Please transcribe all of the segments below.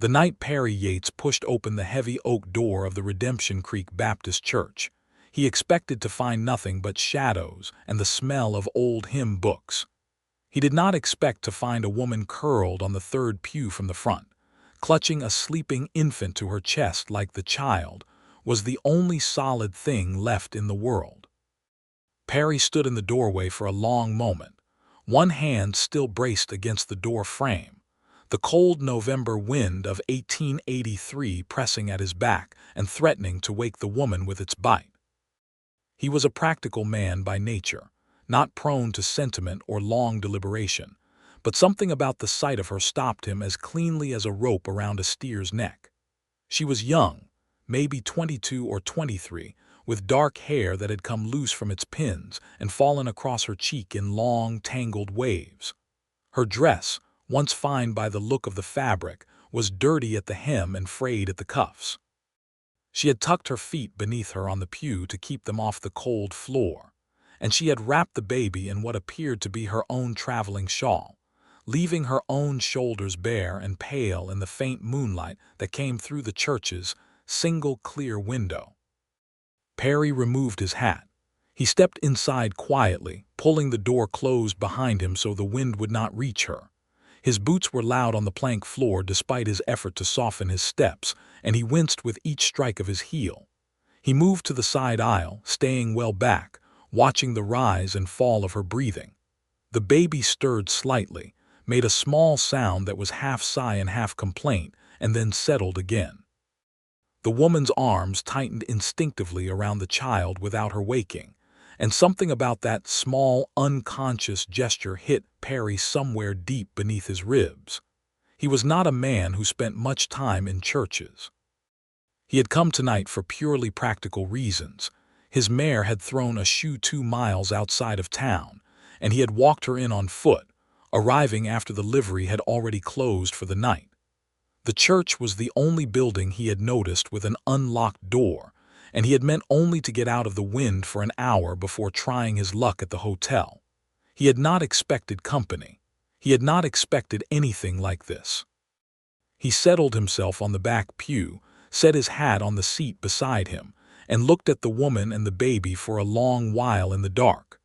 The night Perry Yates pushed open the heavy oak door of the Redemption Creek Baptist Church, he expected to find nothing but shadows and the smell of old hymn books. He did not expect to find a woman curled on the third pew from the front, clutching a sleeping infant to her chest like the child was the only solid thing left in the world. Perry stood in the doorway for a long moment, one hand still braced against the door frame, the cold November wind of 1883 pressing at his back and threatening to wake the woman with its bite. He was a practical man by nature, not prone to sentiment or long deliberation, but something about the sight of her stopped him as cleanly as a rope around a steer's neck. She was young, maybe 22 or 23, with dark hair that had come loose from its pins and fallen across her cheek in long, tangled waves. Her dress, once fine by the look of the fabric, was dirty at the hem and frayed at the cuffs. She had tucked her feet beneath her on the pew to keep them off the cold floor, and she had wrapped the baby in what appeared to be her own traveling shawl, leaving her own shoulders bare and pale in the faint moonlight that came through the church's single clear window. Perry removed his hat. He stepped inside quietly, pulling the door closed behind him so the wind would not reach her. His boots were loud on the plank floor despite his effort to soften his steps, and he winced with each strike of his heel. He moved to the side aisle, staying well back, watching the rise and fall of her breathing. The baby stirred slightly, made a small sound that was half sigh and half complaint, and then settled again. The woman's arms tightened instinctively around the child without her waking, and something about that small, unconscious gesture hit Perry somewhere deep beneath his ribs. He was not a man who spent much time in churches. He had come tonight for purely practical reasons. His mare had thrown a shoe 2 miles outside of town, and he had walked her in on foot, arriving after the livery had already closed for the night. The church was the only building he had noticed with an unlocked door, and he had meant only to get out of the wind for an hour before trying his luck at the hotel. He had not expected company. He had not expected anything like this. He settled himself on the back pew, set his hat on the seat beside him, and looked at the woman and the baby for a long while in the dark.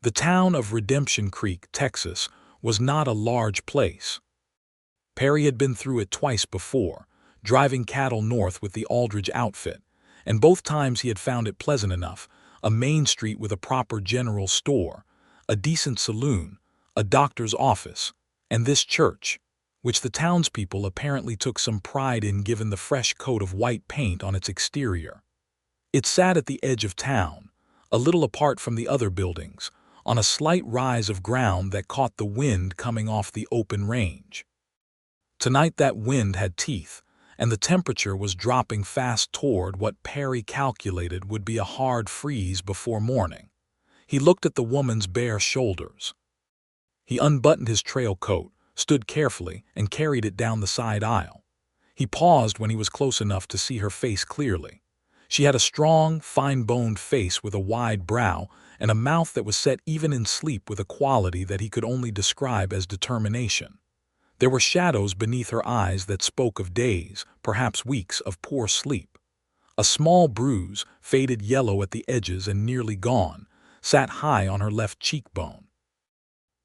The town of Redemption Creek, Texas, was not a large place. Perry had been through it twice before, driving cattle north with the Aldridge outfit, and both times he had found it pleasant enough, a main street with a proper general store, a decent saloon, a doctor's office, and this church, which the townspeople apparently took some pride in given the fresh coat of white paint on its exterior. It sat at the edge of town, a little apart from the other buildings, on a slight rise of ground that caught the wind coming off the open range. Tonight that wind had teeth, and the temperature was dropping fast toward what Perry calculated would be a hard freeze before morning. He looked at the woman's bare shoulders. He unbuttoned his trail coat, stood carefully, and carried it down the side aisle. He paused when he was close enough to see her face clearly. She had a strong, fine-boned face with a wide brow and a mouth that was set even in sleep with a quality that he could only describe as determination. There were shadows beneath her eyes that spoke of days, perhaps weeks, of poor sleep. A small bruise, faded yellow at the edges and nearly gone, sat high on her left cheekbone.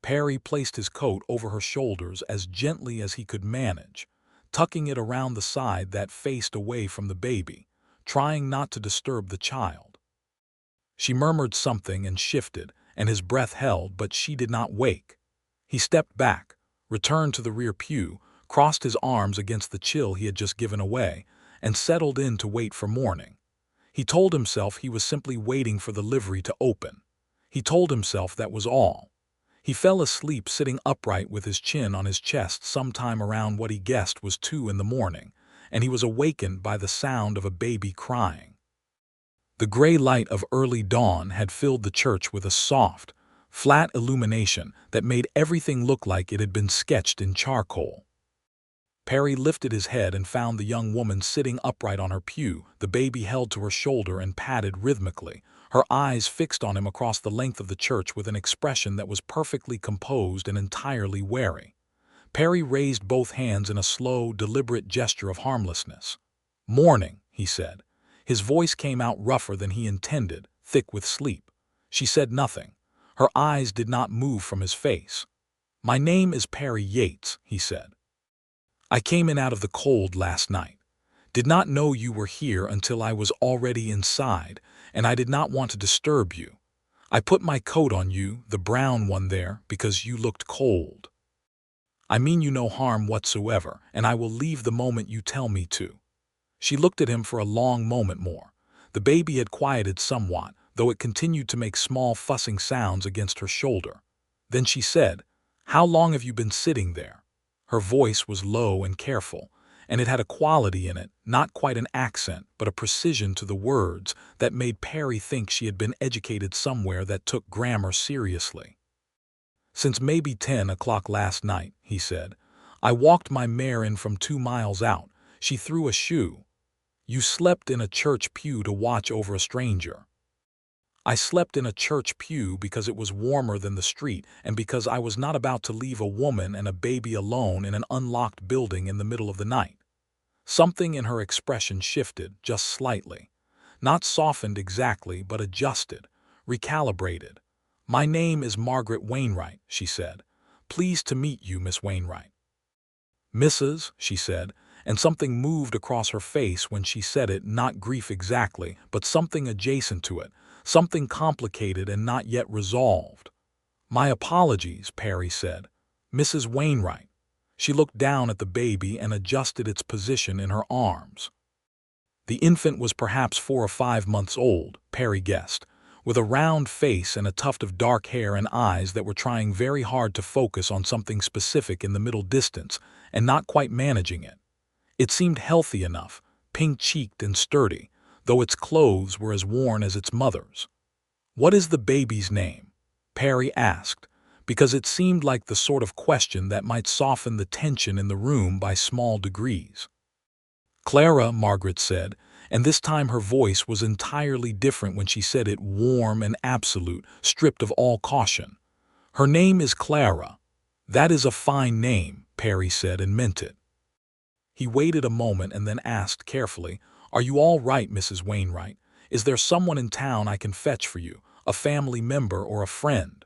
Perry placed his coat over her shoulders as gently as he could manage, tucking it around the side that faced away from the baby, trying not to disturb the child. She murmured something and shifted, and his breath held, but she did not wake. He stepped back, returned to the rear pew, crossed his arms against the chill he had just given away, and settled in to wait for morning. He told himself he was simply waiting for the livery to open. He told himself that was all. He fell asleep sitting upright with his chin on his chest sometime around what he guessed was 2 in the morning, and he was awakened by the sound of a baby crying. The gray light of early dawn had filled the church with a soft, flat illumination that made everything look like it had been sketched in charcoal. Perry lifted his head and found the young woman sitting upright on her pew, the baby held to her shoulder and patted rhythmically, her eyes fixed on him across the length of the church with an expression that was perfectly composed and entirely wary. Perry raised both hands in a slow, deliberate gesture of harmlessness. "Morning," he said. His voice came out rougher than he intended, thick with sleep. She said nothing. Her eyes did not move from his face. "My name is Perry Yates," he said. "I came in out of the cold last night. Did not know you were here until I was already inside, and I did not want to disturb you. I put my coat on you, the brown one there, because you looked cold. I mean you no harm whatsoever, and I will leave the moment you tell me to." She looked at him for a long moment more. The baby had quieted somewhat, though it continued to make small fussing sounds against her shoulder. Then she said, "How long have you been sitting there?" Her voice was low and careful, and it had a quality in it, not quite an accent, but a precision to the words that made Perry think she had been educated somewhere that took grammar seriously. "Since maybe 10 o'clock last night," he said. "I walked my mare in from 2 miles out. She threw a shoe. You slept in a church pew to watch over a stranger." "I slept in a church pew because it was warmer than the street and because I was not about to leave a woman and a baby alone in an unlocked building in the middle of the night." Something in her expression shifted, just slightly. Not softened exactly, but adjusted, recalibrated. "My name is Margaret Wainwright," she said. "Pleased to meet you, Miss Wainwright." "Mrs.," she said, and something moved across her face when she said it, not grief exactly, but something adjacent to it, something complicated and not yet resolved. "My apologies," Perry said. "Mrs. Wainwright." She looked down at the baby and adjusted its position in her arms. The infant was perhaps 4 or 5 months old, Perry guessed, with a round face and a tuft of dark hair and eyes that were trying very hard to focus on something specific in the middle distance and not quite managing it. It seemed healthy enough, pink-cheeked and sturdy, though its clothes were as worn as its mother's. "What is the baby's name?" Perry asked, because it seemed like the sort of question that might soften the tension in the room by small degrees. "Clara," Margaret said, and this time her voice was entirely different when she said it, warm and absolute, stripped of all caution. "Her name is Clara." "That is a fine name," Perry said, and meant it. He waited a moment and then asked carefully, "Are you all right, Mrs. Wainwright? Is there someone in town I can fetch for you, a family member or a friend?"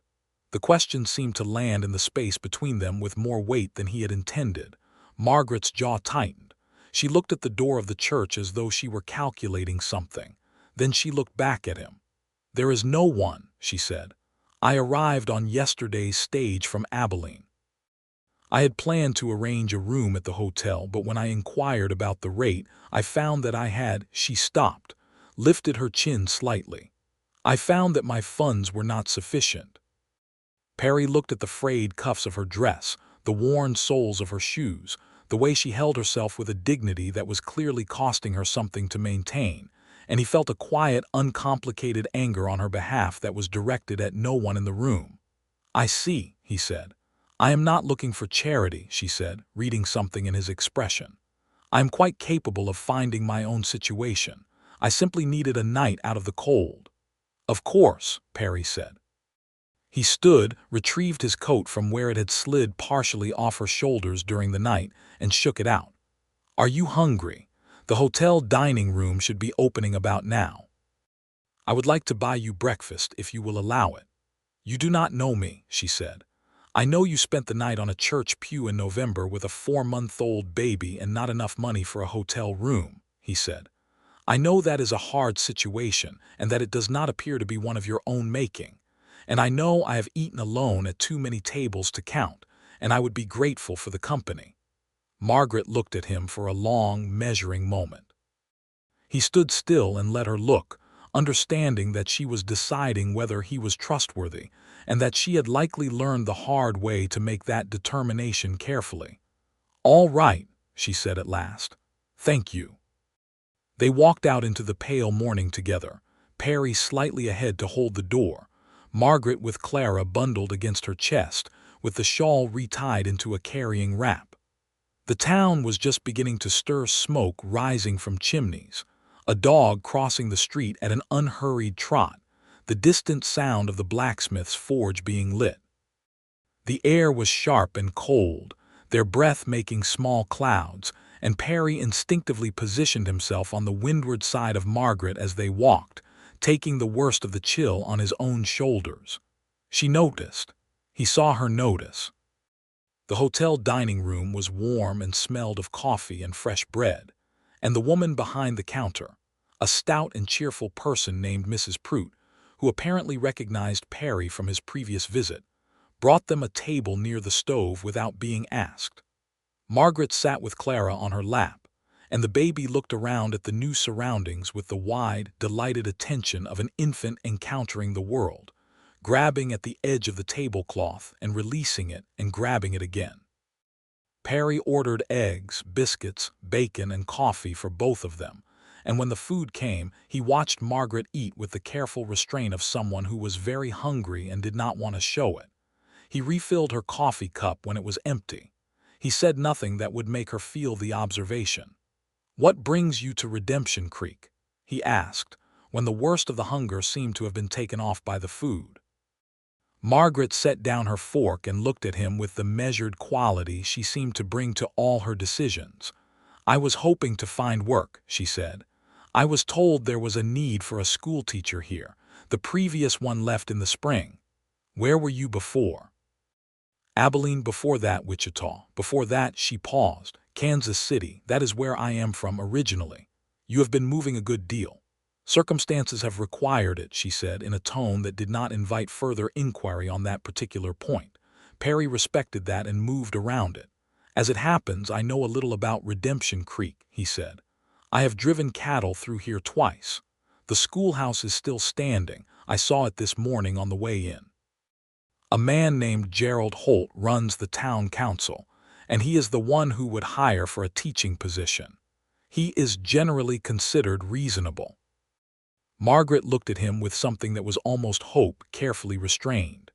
The question seemed to land in the space between them with more weight than he had intended. Margaret's jaw tightened. She looked at the door of the church as though she were calculating something. Then she looked back at him. "There is no one," she said. "I arrived on yesterday's stage from Abilene. I had planned to arrange a room at the hotel, but when I inquired about the rate, I found that I had—" She stopped, lifted her chin slightly. "I found that my funds were not sufficient." Perry looked at the frayed cuffs of her dress, the worn soles of her shoes, the way she held herself with a dignity that was clearly costing her something to maintain, and he felt a quiet, uncomplicated anger on her behalf that was directed at no one in the room. "I see," he said. "I am not looking for charity," she said, reading something in his expression. "I am quite capable of finding my own situation. I simply needed a night out of the cold." "Of course," Perry said. He stood, retrieved his coat from where it had slid partially off her shoulders during the night, and shook it out. "Are you hungry? The hotel dining room should be opening about now. I would like to buy you breakfast if you will allow it." "You do not know me," she said. "I know you spent the night on a church pew in November with a 4-month-old baby and not enough money for a hotel room," he said. "I know that is a hard situation and that it does not appear to be one of your own making. And I know I have eaten alone at too many tables to count, and I would be grateful for the company." Margaret looked at him for a long, measuring moment. He stood still and let her look, understanding that she was deciding whether he was trustworthy, and that she had likely learned the hard way to make that determination carefully. "All right," she said at last. "Thank you." They walked out into the pale morning together, Perry slightly ahead to hold the door, Margaret with Clara bundled against her chest, with the shawl retied into a carrying wrap. The town was just beginning to stir, smoke rising from chimneys, a dog crossing the street at an unhurried trot, the distant sound of the blacksmith's forge being lit. The air was sharp and cold, their breath making small clouds, and Perry instinctively positioned himself on the windward side of Margaret as they walked, taking the worst of the chill on his own shoulders. She noticed. He saw her notice. The hotel dining room was warm and smelled of coffee and fresh bread, and the woman behind the counter, a stout and cheerful person named Mrs. Prout, who apparently recognized Perry from his previous visit, brought them a table near the stove without being asked. Margaret sat with Clara on her lap, and the baby looked around at the new surroundings with the wide, delighted attention of an infant encountering the world, grabbing at the edge of the tablecloth and releasing it and grabbing it again. Perry ordered eggs, biscuits, bacon, and coffee for both of them, and when the food came, he watched Margaret eat with the careful restraint of someone who was very hungry and did not want to show it. He refilled her coffee cup when it was empty. He said nothing that would make her feel the observation. "What brings you to Redemption Creek?" he asked, when the worst of the hunger seemed to have been taken off by the food. Margaret set down her fork and looked at him with the measured quality she seemed to bring to all her decisions. "I was hoping to find work," she said. "I was told there was a need for a schoolteacher here. The previous one left in the spring. Where were you before?" "Abilene, before that Wichita, before that," she paused, "Kansas City, that is where I am from originally. You have been moving a good deal." "Circumstances have required it," she said in a tone that did not invite further inquiry on that particular point. Perry respected that and moved around it. "As it happens, I know a little about Redemption Creek," he said. "I have driven cattle through here twice. The schoolhouse is still standing. I saw it this morning on the way in. A man named Gerald Holt runs the town council, and he is the one who would hire for a teaching position. He is generally considered reasonable." Margaret looked at him with something that was almost hope carefully restrained.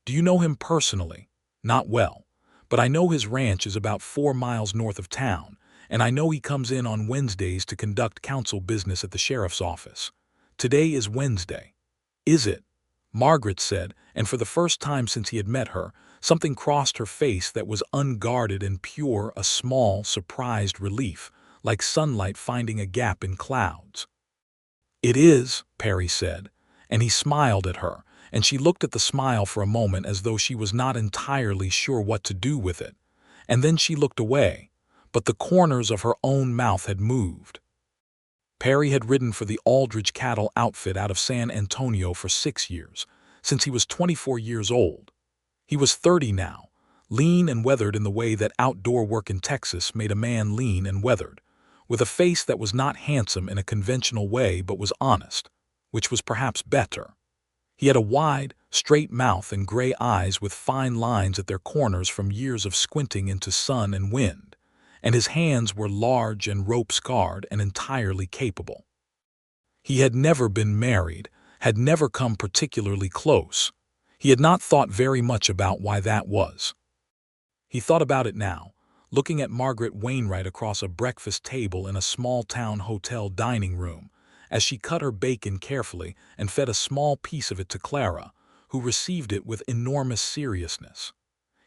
"Do you know him personally?" "Not well, but I know his ranch is about 4 miles north of town, and I know he comes in on Wednesdays to conduct council business at the sheriff's office. Today is Wednesday." "Is it?" Margaret said, and for the first time since he had met her, something crossed her face that was unguarded and pure, a small, surprised relief, like sunlight finding a gap in clouds. "It is," Perry said, and he smiled at her, and she looked at the smile for a moment as though she was not entirely sure what to do with it, and then she looked away, but the corners of her own mouth had moved. Perry had ridden for the Aldridge cattle outfit out of San Antonio for 6 years, since he was 24 years old. He was 30 now, lean and weathered in the way that outdoor work in Texas made a man lean and weathered, with a face that was not handsome in a conventional way but was honest, which was perhaps better. He had a wide, straight mouth and gray eyes with fine lines at their corners from years of squinting into sun and wind, and his hands were large and rope-scarred and entirely capable. He had never been married, had never come particularly close. He had not thought very much about why that was. He thought about it now, looking at Margaret Wainwright across a breakfast table in a small-town hotel dining room, as she cut her bacon carefully and fed a small piece of it to Clara, who received it with enormous seriousness.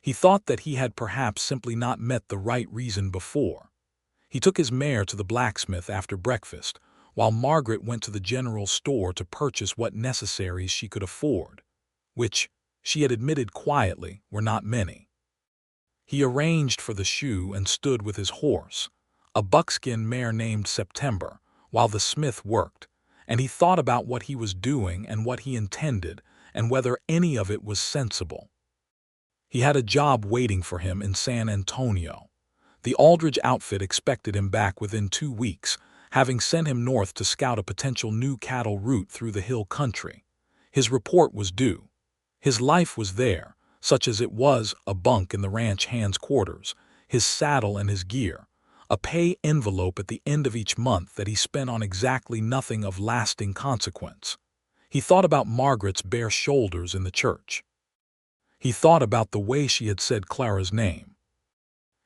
He thought that he had perhaps simply not met the right reason before. He took his mare to the blacksmith after breakfast, while Margaret went to the general store to purchase what necessaries she could afford, which, she had admitted quietly, were not many. He arranged for the shoe and stood with his horse, a buckskin mare named September, while the smith worked, and he thought about what he was doing and what he intended and whether any of it was sensible. He had a job waiting for him in San Antonio. The Aldridge outfit expected him back within 2 weeks, having sent him north to scout a potential new cattle route through the hill country. His report was due. His life was there, such as it was, a bunk in the ranch hand's quarters, his saddle and his gear, a pay envelope at the end of each month that he spent on exactly nothing of lasting consequence. He thought about Margaret's bare shoulders in the church. He thought about the way she had said Clara's name.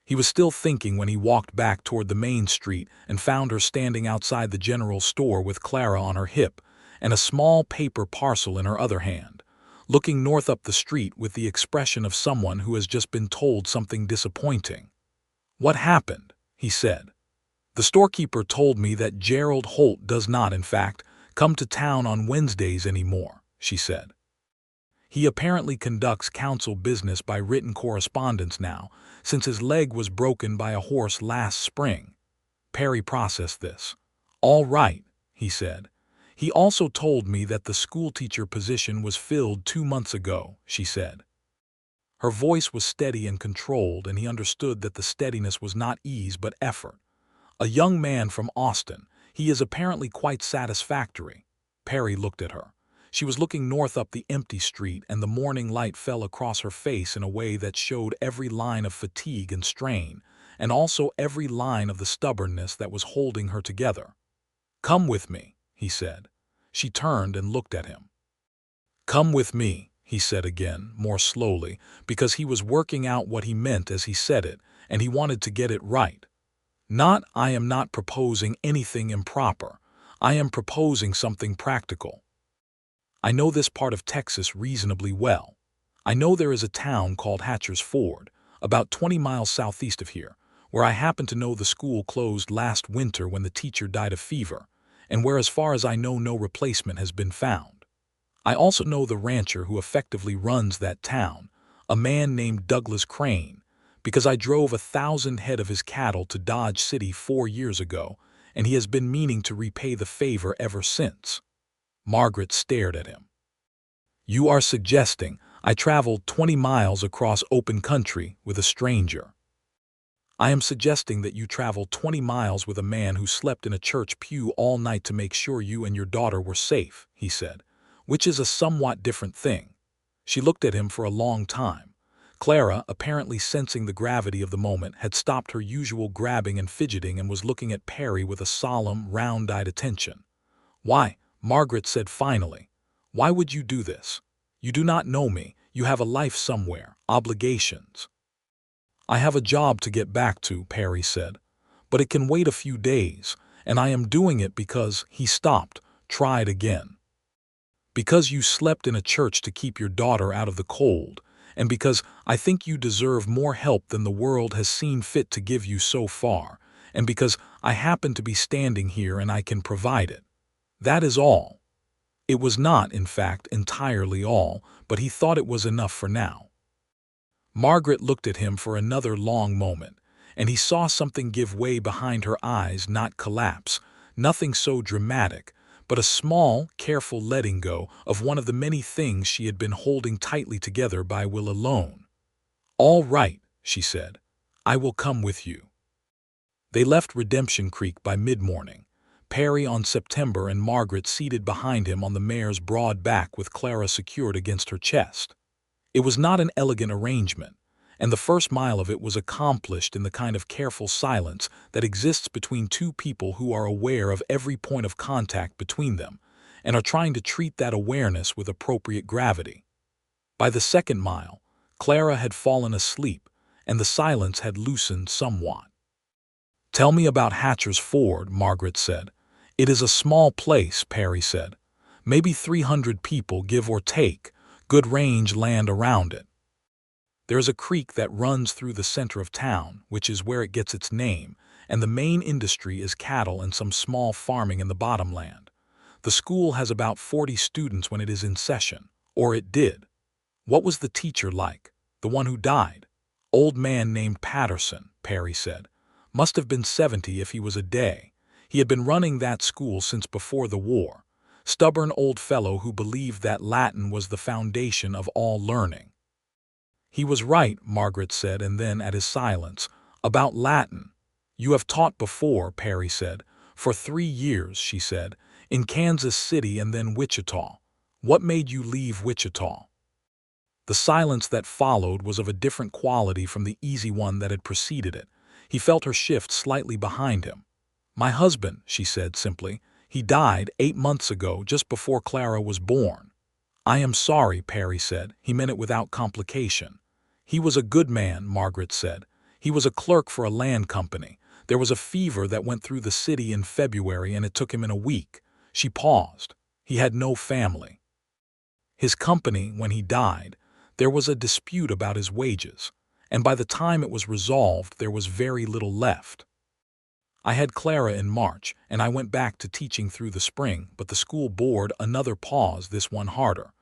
He was still thinking when he walked back toward the main street and found her standing outside the general store with Clara on her hip and a small paper parcel in her other hand, looking north up the street with the expression of someone who has just been told something disappointing. "What happened?" he said. "The storekeeper told me that Gerald Holt does not, in fact, come to town on Wednesdays anymore," she said. "He apparently conducts council business by written correspondence now, since his leg was broken by a horse last spring." Perry processed this. "All right," he said. "He also told me that the schoolteacher position was filled 2 months ago," she said. Her voice was steady and controlled, and he understood that the steadiness was not ease but effort. "A young man from Austin. He is apparently quite satisfactory." Perry looked at her. She was looking north up the empty street, and the morning light fell across her face in a way that showed every line of fatigue and strain, and also every line of the stubbornness that was holding her together. "Come with me," he said. She turned and looked at him. "Come with me," he said again, more slowly, because he was working out what he meant as he said it, and he wanted to get it right. I am not proposing anything improper. I am proposing something practical. I know this part of Texas reasonably well. I know there is a town called Hatcher's Ford, about 20 miles southeast of here, where I happen to know the school closed last winter when the teacher died of fever, and where as far as I know no replacement has been found. I also know the rancher who effectively runs that town, a man named Douglas Crane, because I drove 1,000 head of his cattle to Dodge City 4 years ago, and he has been meaning to repay the favor ever since." Margaret stared at him. "You are suggesting I traveled 20 miles across open country with a stranger?" "I am suggesting that you traveled 20 miles with a man who slept in a church pew all night to make sure you and your daughter were safe," he said, "which is a somewhat different thing." She looked at him for a long time. Clara, apparently sensing the gravity of the moment, had stopped her usual grabbing and fidgeting and was looking at Perry with a solemn, round-eyed attention. "Why," Margaret said finally, "why would you do this? You do not know me. You have a life somewhere, obligations." "I have a job to get back to," Perry said, "but it can wait a few days, and I am doing it because—" He stopped, tried again. "Because you slept in a church to keep your daughter out of the cold, and because I think you deserve more help than the world has seen fit to give you so far, and because I happen to be standing here and I can provide it. That is all." It was not, in fact, entirely all, but he thought it was enough for now. Margaret looked at him for another long moment, and he saw something give way behind her eyes, not collapse, nothing so dramatic, but a small, careful letting go of one of the many things she had been holding tightly together by will alone. "All right," she said. "I will come with you." They left Redemption Creek by mid-morning, Perry on September and Margaret seated behind him on the mare's broad back with Clara secured against her chest. It was not an elegant arrangement, and the first mile of it was accomplished in the kind of careful silence that exists between two people who are aware of every point of contact between them and are trying to treat that awareness with appropriate gravity. By the second mile, Clara had fallen asleep, and the silence had loosened somewhat. "Tell me about Hatcher's Ford," Margaret said. "It is a small place," Perry said. "Maybe 300 people, give or take, good range land around it. There is a creek that runs through the center of town, which is where it gets its name, and the main industry is cattle and some small farming in the bottomland. The school has about 40 students when it is in session, or it did." "What was the teacher like? The one who died?" "Old man named Patterson," Perry said. "Must have been 70 if he was a day. He had been running that school since before the war. Stubborn old fellow who believed that Latin was the foundation of all learning." "He was right," Margaret said, and then, at his silence, "about Latin." "You have taught before," Perry said. "For 3 years," she said, "in Kansas City and then Wichita. What made you leave Wichita?" The silence that followed was of a different quality from the easy one that had preceded it. He felt her shift slightly behind him. "My husband," she said simply. "He died 8 months ago, just before Clara was born." "I am sorry," Perry said. He meant it without complication. "He was a good man," Margaret said. "He was a clerk for a land company. There was a fever that went through the city in February and it took him in a week." She paused. "He had no family." His company, when he died, there was a dispute about his wages, and by the time it was resolved there was very little left. I had Clara in March, and I went back to teaching through the spring, but the school board, another pause, this one harder.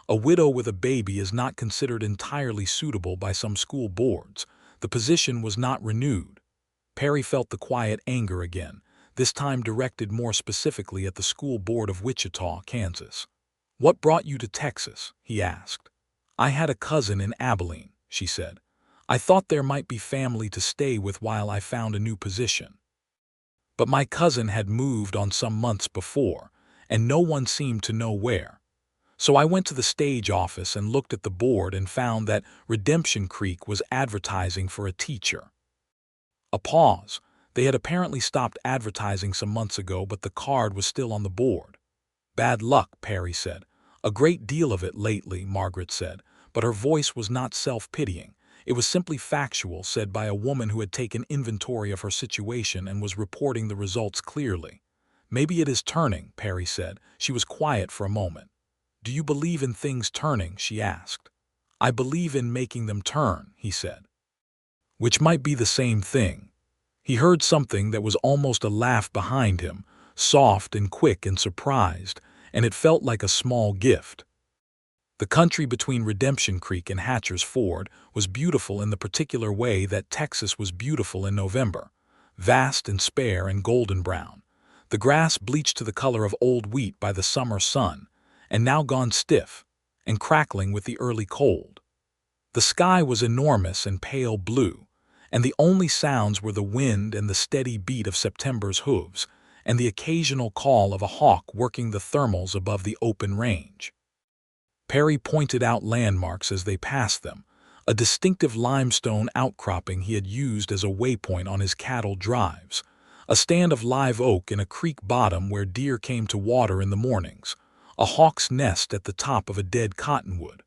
A widow with a baby is not considered entirely suitable by some school boards. The position was not renewed. Perry felt the quiet anger again, this time directed more specifically at the school board of Wichita, Kansas. "What brought you to Texas?" he asked. "I had a cousin in Abilene," she said. "I thought there might be family to stay with while I found a new position. But my cousin had moved on some months before, and no one seemed to know where. So I went to the stage office and looked at the board and found that Redemption Creek was advertising for a teacher." A pause. They had apparently stopped advertising some months ago, but the card was still on the board. "Bad luck," Perry said. "A great deal of it lately," Margaret said, but her voice was not self-pitying. It was simply factual, said by a woman who had taken inventory of her situation and was reporting the results clearly. "Maybe it is turning," Perry said. She was quiet for a moment. "Do you believe in things turning?" she asked. "I believe in making them turn," he said. Which might be the same thing. He heard something that was almost a laugh behind him, soft and quick and surprised, and it felt like a small gift. The country between Redemption Creek and Hatcher's Ford was beautiful in the particular way that Texas was beautiful in November, vast and spare and golden brown. The grass bleached to the color of old wheat by the summer sun, and now gone stiff and crackling with the early cold. The sky was enormous and pale blue, and the only sounds were the wind and the steady beat of September's hooves, and the occasional call of a hawk working the thermals above the open range. Perry pointed out landmarks as they passed them, a distinctive limestone outcropping he had used as a waypoint on his cattle drives, a stand of live oak in a creek bottom where deer came to water in the mornings, a hawk's nest at the top of a dead cottonwood.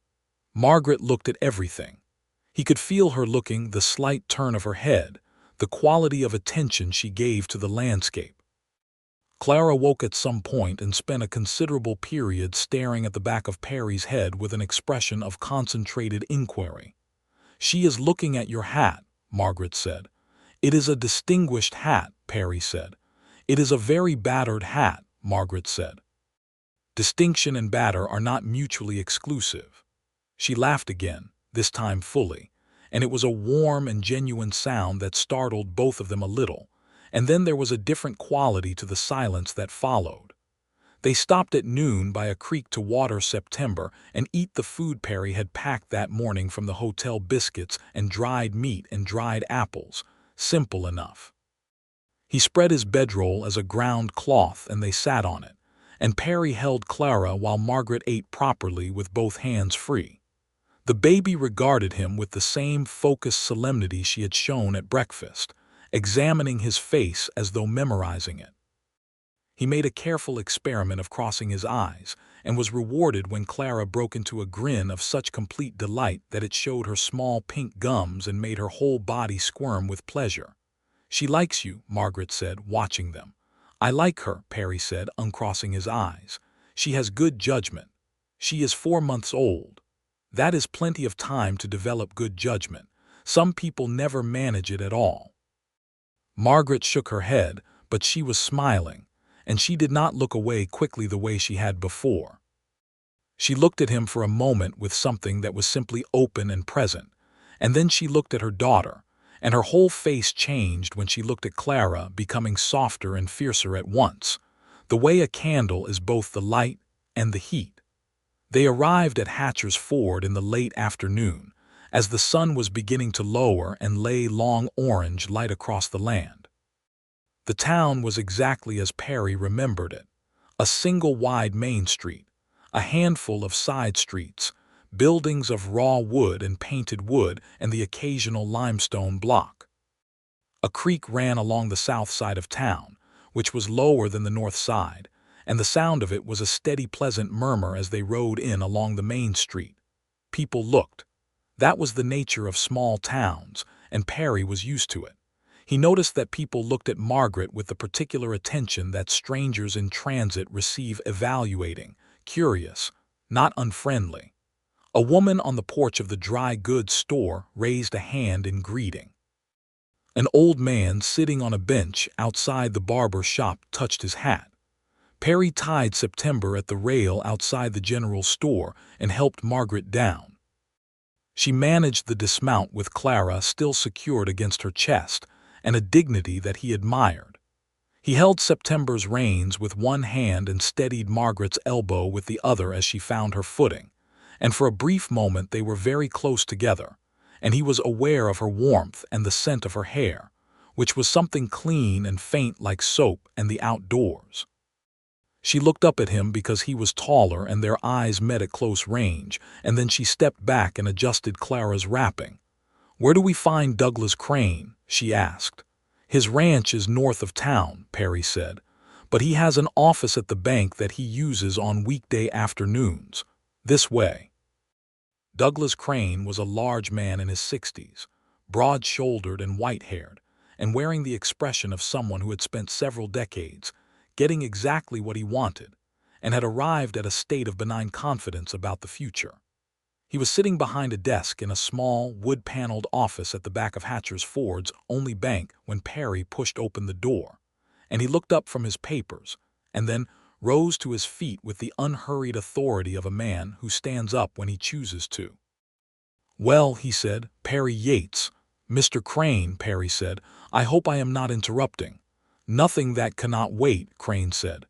Margaret looked at everything. He could feel her looking, the slight turn of her head, the quality of attention she gave to the landscape. Clara woke at some point and spent a considerable period staring at the back of Perry's head with an expression of concentrated inquiry. "She is looking at your hat," Margaret said. "It is a distinguished hat," Perry said. "It is a very battered hat," Margaret said. "Distinction and batter are not mutually exclusive." She laughed again, this time fully, and it was a warm and genuine sound that startled both of them a little. And then there was a different quality to the silence that followed. They stopped at noon by a creek to water September and eat the food Perry had packed that morning from the hotel: biscuits and dried meat and dried apples, simple enough. He spread his bedroll as a ground cloth and they sat on it, and Perry held Clara while Margaret ate properly with both hands free. The baby regarded him with the same focused solemnity she had shown at breakfast, examining his face as though memorizing it. He made a careful experiment of crossing his eyes, and was rewarded when Clara broke into a grin of such complete delight that it showed her small pink gums and made her whole body squirm with pleasure. "She likes you," Margaret said, watching them. "I like her," Perry said, uncrossing his eyes. "She has good judgment. She is 4 months old. That is plenty of time to develop good judgment. Some people never manage it at all." Margaret shook her head, but she was smiling, and she did not look away quickly the way she had before. She looked at him for a moment with something that was simply open and present, and then she looked at her daughter, and her whole face changed when she looked at Clara, becoming softer and fiercer at once, the way a candle is both the light and the heat. They arrived at Hatcher's Ford in the late afternoon, as the sun was beginning to lower and lay long orange light across the land. The town was exactly as Perry remembered it, a single wide main street, a handful of side streets, buildings of raw wood and painted wood, and the occasional limestone block. A creek ran along the south side of town, which was lower than the north side, and the sound of it was a steady pleasant murmur as they rode in along the main street. People looked. That was the nature of small towns, and Perry was used to it. He noticed that people looked at Margaret with the particular attention that strangers in transit receive, evaluating, curious, not unfriendly. A woman on the porch of the dry goods store raised a hand in greeting. An old man sitting on a bench outside the barber shop touched his hat. Perry tied September at the rail outside the general store and helped Margaret down. She managed the dismount with Clara still secured against her chest, and a dignity that he admired. He held September's reins with one hand and steadied Margaret's elbow with the other as she found her footing, and for a brief moment they were very close together, and he was aware of her warmth and the scent of her hair, which was something clean and faint like soap and the outdoors. She looked up at him because he was taller and their eyes met at close range, and then she stepped back and adjusted Clara's wrapping. "Where do we find Douglas Crane?" she asked. "His ranch is north of town," Perry said, "but he has an office at the bank that he uses on weekday afternoons. This way." Douglas Crane was a large man in his 60s, broad-shouldered and white-haired, and wearing the expression of someone who had spent several decades getting exactly what he wanted, and had arrived at a state of benign confidence about the future. He was sitting behind a desk in a small, wood-paneled office at the back of Hatcher's Ford's only bank when Perry pushed open the door, and he looked up from his papers, and then rose to his feet with the unhurried authority of a man who stands up when he chooses to. "Well," he said, "Perry Yates." "Mr. Crane," Perry said, "I hope I am not interrupting." "Nothing that cannot wait," Crane said.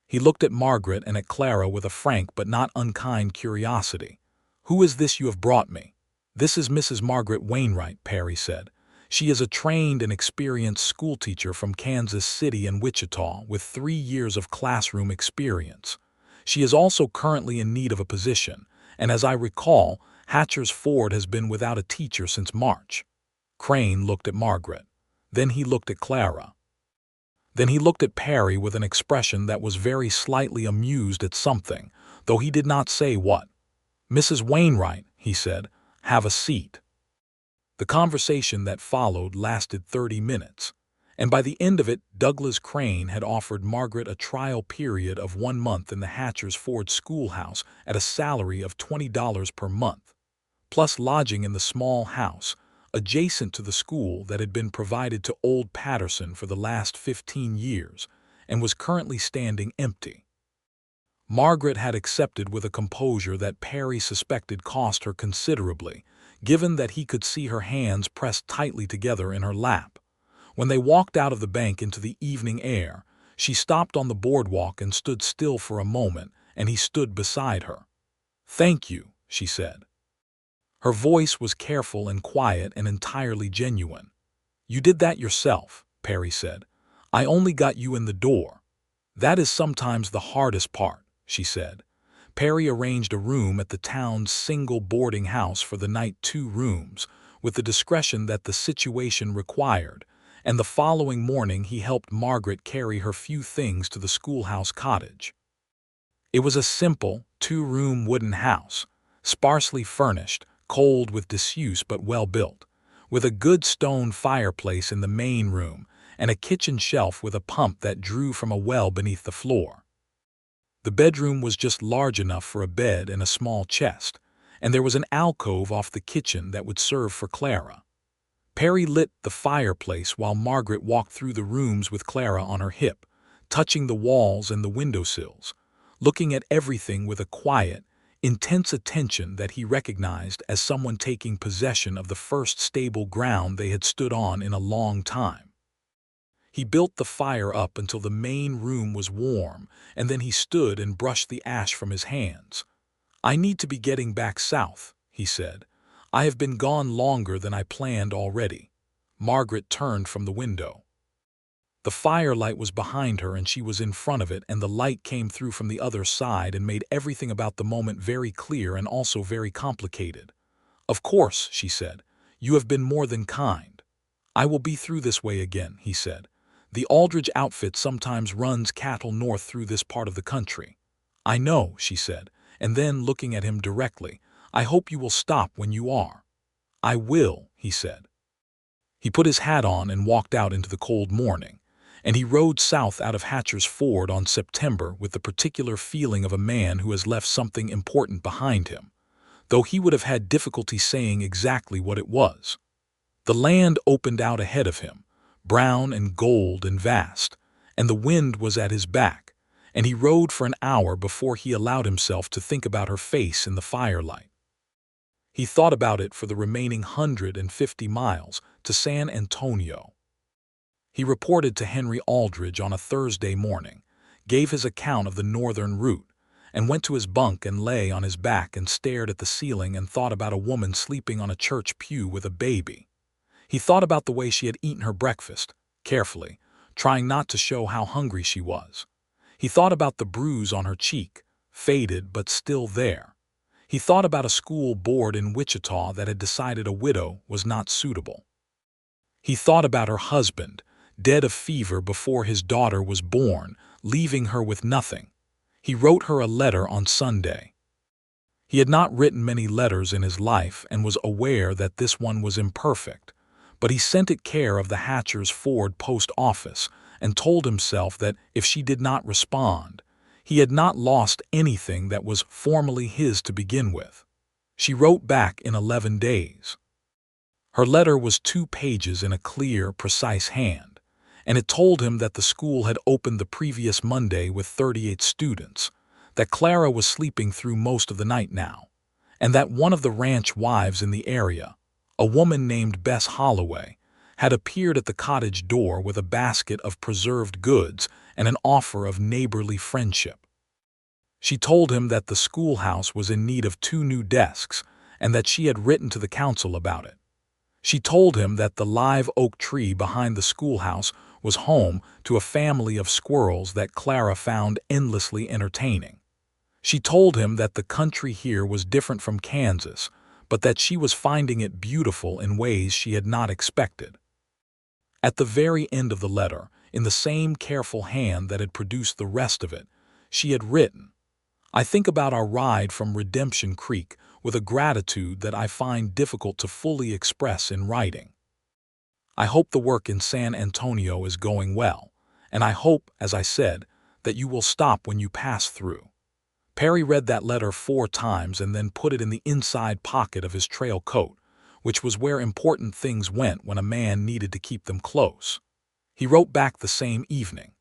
He looked at Margaret and at Clara with a frank but not unkind curiosity. "Who is this you have brought me?" "This is Mrs. Margaret Wainwright," Perry said. "She is a trained and experienced schoolteacher from Kansas City and Wichita with 3 years of classroom experience. She is also currently in need of a position, and as I recall, Hatcher's Ford has been without a teacher since March." Crane looked at Margaret. Then he looked at Clara. Then he looked at Perry with an expression that was very slightly amused at something, though he did not say what. "Mrs. Wainwright," he said, "have a seat." The conversation that followed lasted 30 minutes, and by the end of it Douglas Crane had offered Margaret a trial period of 1 month in the Hatcher's Ford schoolhouse at a salary of $20 per month, plus lodging in the small house adjacent to the school that had been provided to old Patterson for the last 15 years and was currently standing empty. Margaret had accepted with a composure that Perry suspected cost her considerably, given that he could see her hands pressed tightly together in her lap. When they walked out of the bank into the evening air, she stopped on the boardwalk and stood still for a moment, and he stood beside her. "Thank you," she said. Her voice was careful and quiet and entirely genuine. "You did that yourself," Perry said. "I only got you in the door." "That is sometimes the hardest part," she said. Perry arranged a room at the town's single boarding house for the night, 2 rooms, with the discretion that the situation required, and the following morning he helped Margaret carry her few things to the schoolhouse cottage. It was a simple, 2-room wooden house, sparsely furnished, cold with disuse but well built, with a good stone fireplace in the main room and a kitchen shelf with a pump that drew from a well beneath the floor. The bedroom was just large enough for a bed and a small chest, and there was an alcove off the kitchen that would serve for Clara. Perry lit the fireplace while Margaret walked through the rooms with Clara on her hip, touching the walls and the windowsills, looking at everything with a quiet, intense attention that he recognized as someone taking possession of the first stable ground they had stood on in a long time. He built the fire up until the main room was warm, and then he stood and brushed the ash from his hands. "I need to be getting back south," he said. "I have been gone longer than I planned already." Margaret turned from the window. The firelight was behind her and she was in front of it, and the light came through from the other side and made everything about the moment very clear and also very complicated. "Of course," she said, "you have been more than kind." "I will be through this way again," he said. "The Aldridge outfit sometimes runs cattle north through this part of the country." "I know," she said, and then, looking at him directly, "I hope you will stop when you are." "I will," he said. He put his hat on and walked out into the cold morning, and he rode south out of Hatcher's Ford on September with the particular feeling of a man who has left something important behind him, though he would have had difficulty saying exactly what it was. The land opened out ahead of him, brown and gold and vast, and the wind was at his back, and he rode for an hour before he allowed himself to think about her face in the firelight. He thought about it for the remaining 150 miles to San Antonio. He reported to Henry Aldridge on a Thursday morning, gave his account of the northern route, and went to his bunk and lay on his back and stared at the ceiling and thought about a woman sleeping on a church pew with a baby. He thought about the way she had eaten her breakfast, carefully, trying not to show how hungry she was. He thought about the bruise on her cheek, faded but still there. He thought about a school board in Wichita that had decided a widow was not suitable. He thought about her husband, dead of fever before his daughter was born, leaving her with nothing. He wrote her a letter on Sunday. He had not written many letters in his life and was aware that this one was imperfect, but he sent it care of the Hatcher's Ford post office and told himself that if she did not respond, he had not lost anything that was formally his to begin with. She wrote back in 11 days. Her letter was 2 pages in a clear, precise hand, and it told him that the school had opened the previous Monday with 38 students, that Clara was sleeping through most of the night now, and that one of the ranch wives in the area, a woman named Bess Holloway, had appeared at the cottage door with a basket of preserved goods and an offer of neighborly friendship. She told him that the schoolhouse was in need of 2 new desks and that she had written to the council about it. She told him that the live oak tree behind the schoolhouse was home to a family of squirrels that Clara found endlessly entertaining. She told him that the country here was different from Kansas, but that she was finding it beautiful in ways she had not expected. At the very end of the letter, in the same careful hand that had produced the rest of it, she had written, "I think about our ride from Redemption Creek with a gratitude that I find difficult to fully express in writing. I hope the work in San Antonio is going well, and I hope, as I said, that you will stop when you pass through." Perry read that letter 4 times and then put it in the inside pocket of his trail coat, which was where important things went when a man needed to keep them close. He wrote back the same evening.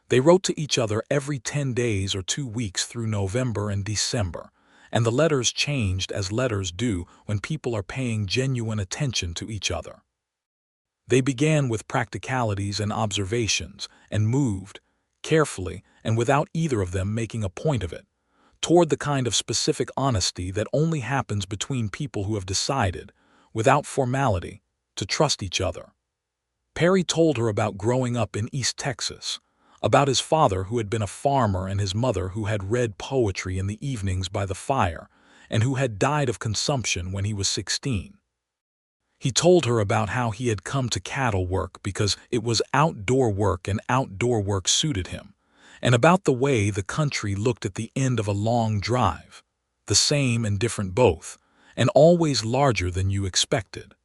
They wrote to each other every 10 days or 2 weeks through November and December, and the letters changed as letters do when people are paying genuine attention to each other. They began with practicalities and observations and moved, carefully and without either of them making a point of it, toward the kind of specific honesty that only happens between people who have decided, without formality, to trust each other. Perry told her about growing up in East Texas, about his father who had been a farmer and his mother who had read poetry in the evenings by the fire and who had died of consumption when he was 16. He told her about how he had come to cattle work because it was outdoor work and outdoor work suited him, and about the way the country looked at the end of a long drive, the same and different both, and always larger than you expected.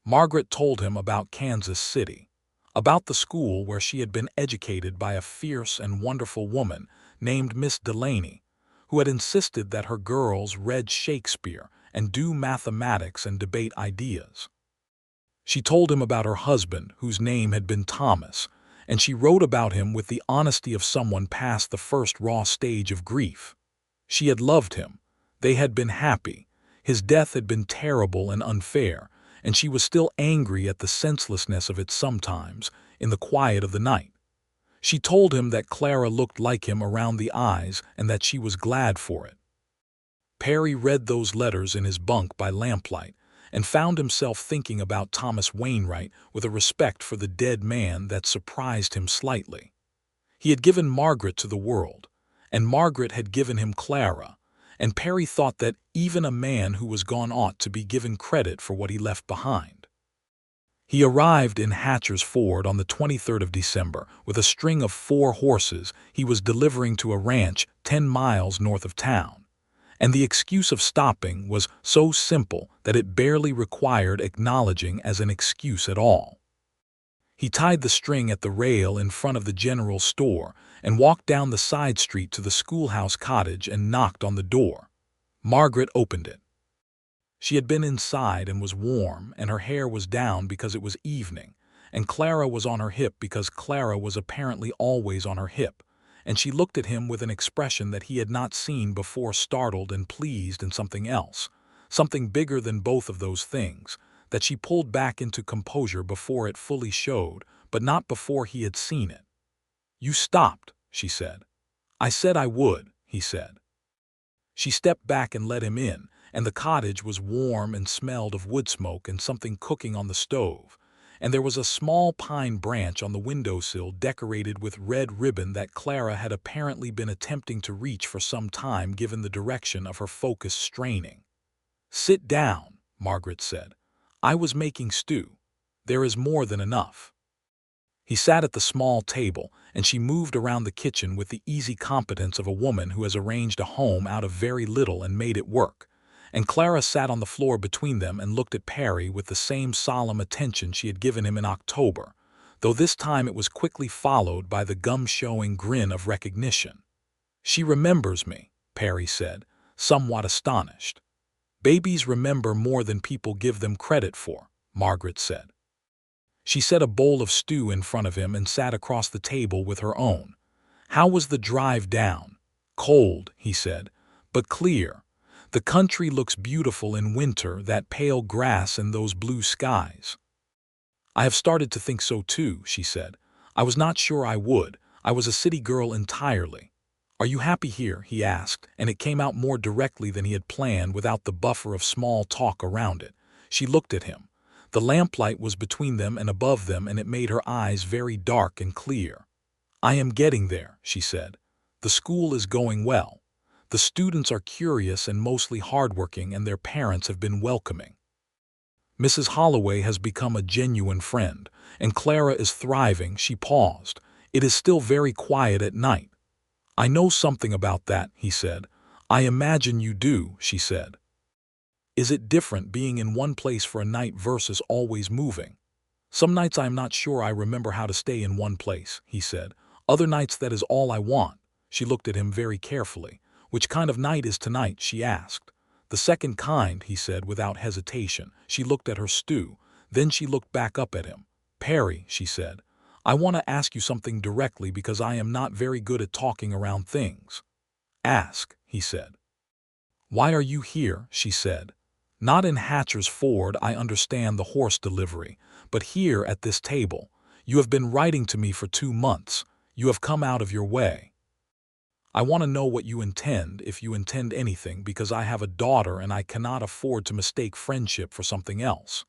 Margaret told him about Kansas City, about the school where she had been educated by a fierce and wonderful woman named Miss Delaney, who had insisted that her girls read Shakespeare and do mathematics and debate ideas. She told him about her husband, whose name had been Thomas, and she wrote about him with the honesty of someone past the first raw stage of grief. She had loved him. They had been happy. His death had been terrible and unfair, and she was still angry at the senselessness of it sometimes, in the quiet of the night. She told him that Clara looked like him around the eyes and that she was glad for it. Perry read those letters in his bunk by lamplight and found himself thinking about Thomas Wainwright with a respect for the dead man that surprised him slightly. He had given Margaret to the world, and Margaret had given him Clara, and Perry thought that even a man who was gone ought to be given credit for what he left behind. He arrived in Hatcher's Ford on the 23rd of December with a string of 4 horses he was delivering to a ranch 10 miles north of town, and the excuse of stopping was so simple that it barely required acknowledging as an excuse at all. He tied the string at the rail in front of the general store and walked down the side street to the schoolhouse cottage and knocked on the door. Margaret opened it. She had been inside and was warm, and her hair was down because it was evening, and Clara was on her hip because Clara was apparently always on her hip, and she looked at him with an expression that he had not seen before, startled and pleased, and something else, something bigger than both of those things, that she pulled back into composure before it fully showed, but not before he had seen it. "You stopped," she said. "I said I would," he said. She stepped back and let him in, and the cottage was warm and smelled of wood smoke and something cooking on the stove, and there was a small pine branch on the windowsill decorated with red ribbon that Clara had apparently been attempting to reach for some time given the direction of her focus straining. "Sit down," Margaret said. "I was making stew. There is more than enough." He sat at the small table, and she moved around the kitchen with the easy competence of a woman who has arranged a home out of very little and made it work, and Clara sat on the floor between them and looked at Perry with the same solemn attention she had given him in October, though this time it was quickly followed by the gum-showing grin of recognition. "She remembers me," Perry said, somewhat astonished. "Babies remember more than people give them credit for," Margaret said. She set a bowl of stew in front of him and sat across the table with her own. "How was the drive down?" "Cold," he said, "but clear. The country looks beautiful in winter, that pale grass and those blue skies." "I have started to think so too," she said. "I was not sure I would. I was a city girl entirely." "Are you happy here?" he asked, and it came out more directly than he had planned, without the buffer of small talk around it. She looked at him. The lamplight was between them and above them, and it made her eyes very dark and clear. "I am getting there," she said. "The school is going well. The students are curious and mostly hardworking, and their parents have been welcoming. Mrs. Holloway has become a genuine friend, and Clara is thriving." She paused. "It is still very quiet at night." "I know something about that," he said. "I imagine you do," she said. "Is it different being in one place for a night versus always moving?" "Some nights I am not sure I remember how to stay in one place," he said. "Other nights that is all I want." She looked at him very carefully. "Which kind of night is tonight?" she asked. "The second kind," he said without hesitation. She looked at her stew. Then she looked back up at him. "Perry," she said, "I want to ask you something directly because I am not very good at talking around things." "Ask," he said. "Why are you here?" she said. "Not in Hatcher's Ford, I understand, the horse delivery, but here at this table. You have been writing to me for 2 months. You have come out of your way. I want to know what you intend, if you intend anything, because I have a daughter and I cannot afford to mistake friendship for something else."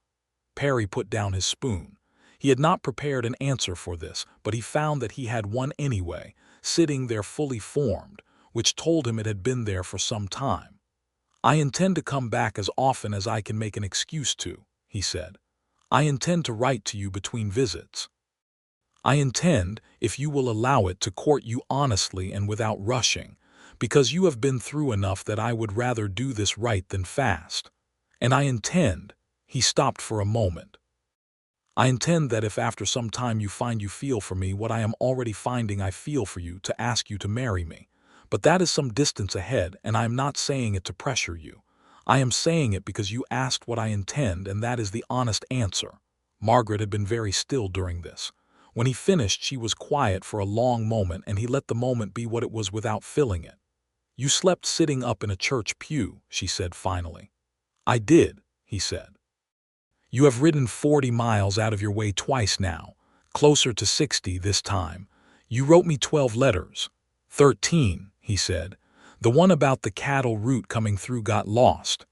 Perry put down his spoon. He had not prepared an answer for this, but he found that he had one anyway, sitting there fully formed, which told him it had been there for some time. "I intend to come back as often as I can make an excuse to," he said. "I intend to write to you between visits. I intend, if you will allow it, to court you honestly and without rushing, because you have been through enough that I would rather do this right than fast. And I intend," he stopped for a moment, "I intend that if after some time you find you feel for me what I am already finding I feel for you, to ask you to marry me. But that is some distance ahead, and I am not saying it to pressure you. I am saying it because you asked what I intend, and that is the honest answer." Margaret had been very still during this. When he finished, she was quiet for a long moment, and he let the moment be what it was without filling it. "You slept sitting up in a church pew," she said finally. "I did," he said. "You have ridden 40 miles out of your way twice now, closer to 60 this time. You wrote me 12 letters. 13, he said. "The one about the cattle route coming through got lost."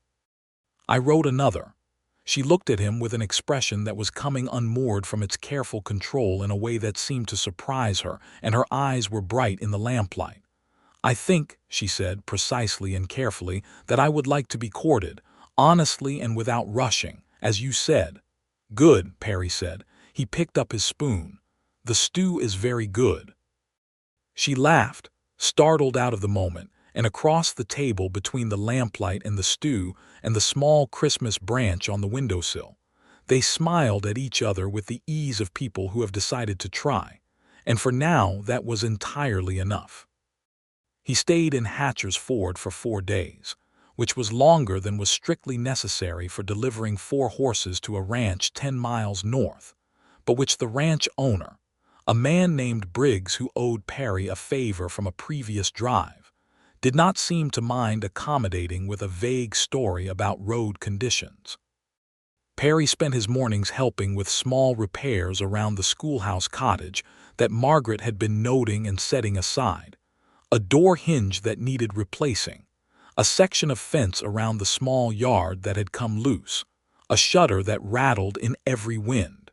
"I wrote another." She looked at him with an expression that was coming unmoored from its careful control in a way that seemed to surprise her, and her eyes were bright in the lamplight. "I think," she said precisely and carefully, "that I would like to be courted, honestly and without rushing, as you said." "Good," Perry said. He picked up his spoon. "The stew is very good." She laughed, startled out of the moment, and across the table between the lamplight and the stew and the small Christmas branch on the windowsill. They smiled at each other with the ease of people who have decided to try, and for now that was entirely enough. He stayed in Hatcher's Ford for 4 days, which was longer than was strictly necessary for delivering 4 horses to a ranch 10 miles north, but which the ranch owner, a man named Briggs who owed Perry a favor from a previous drive, did not seem to mind accommodating with a vague story about road conditions. Perry spent his mornings helping with small repairs around the schoolhouse cottage that Margaret had been noting and setting aside, a door hinge that needed replacing, a section of fence around the small yard that had come loose, a shutter that rattled in every wind.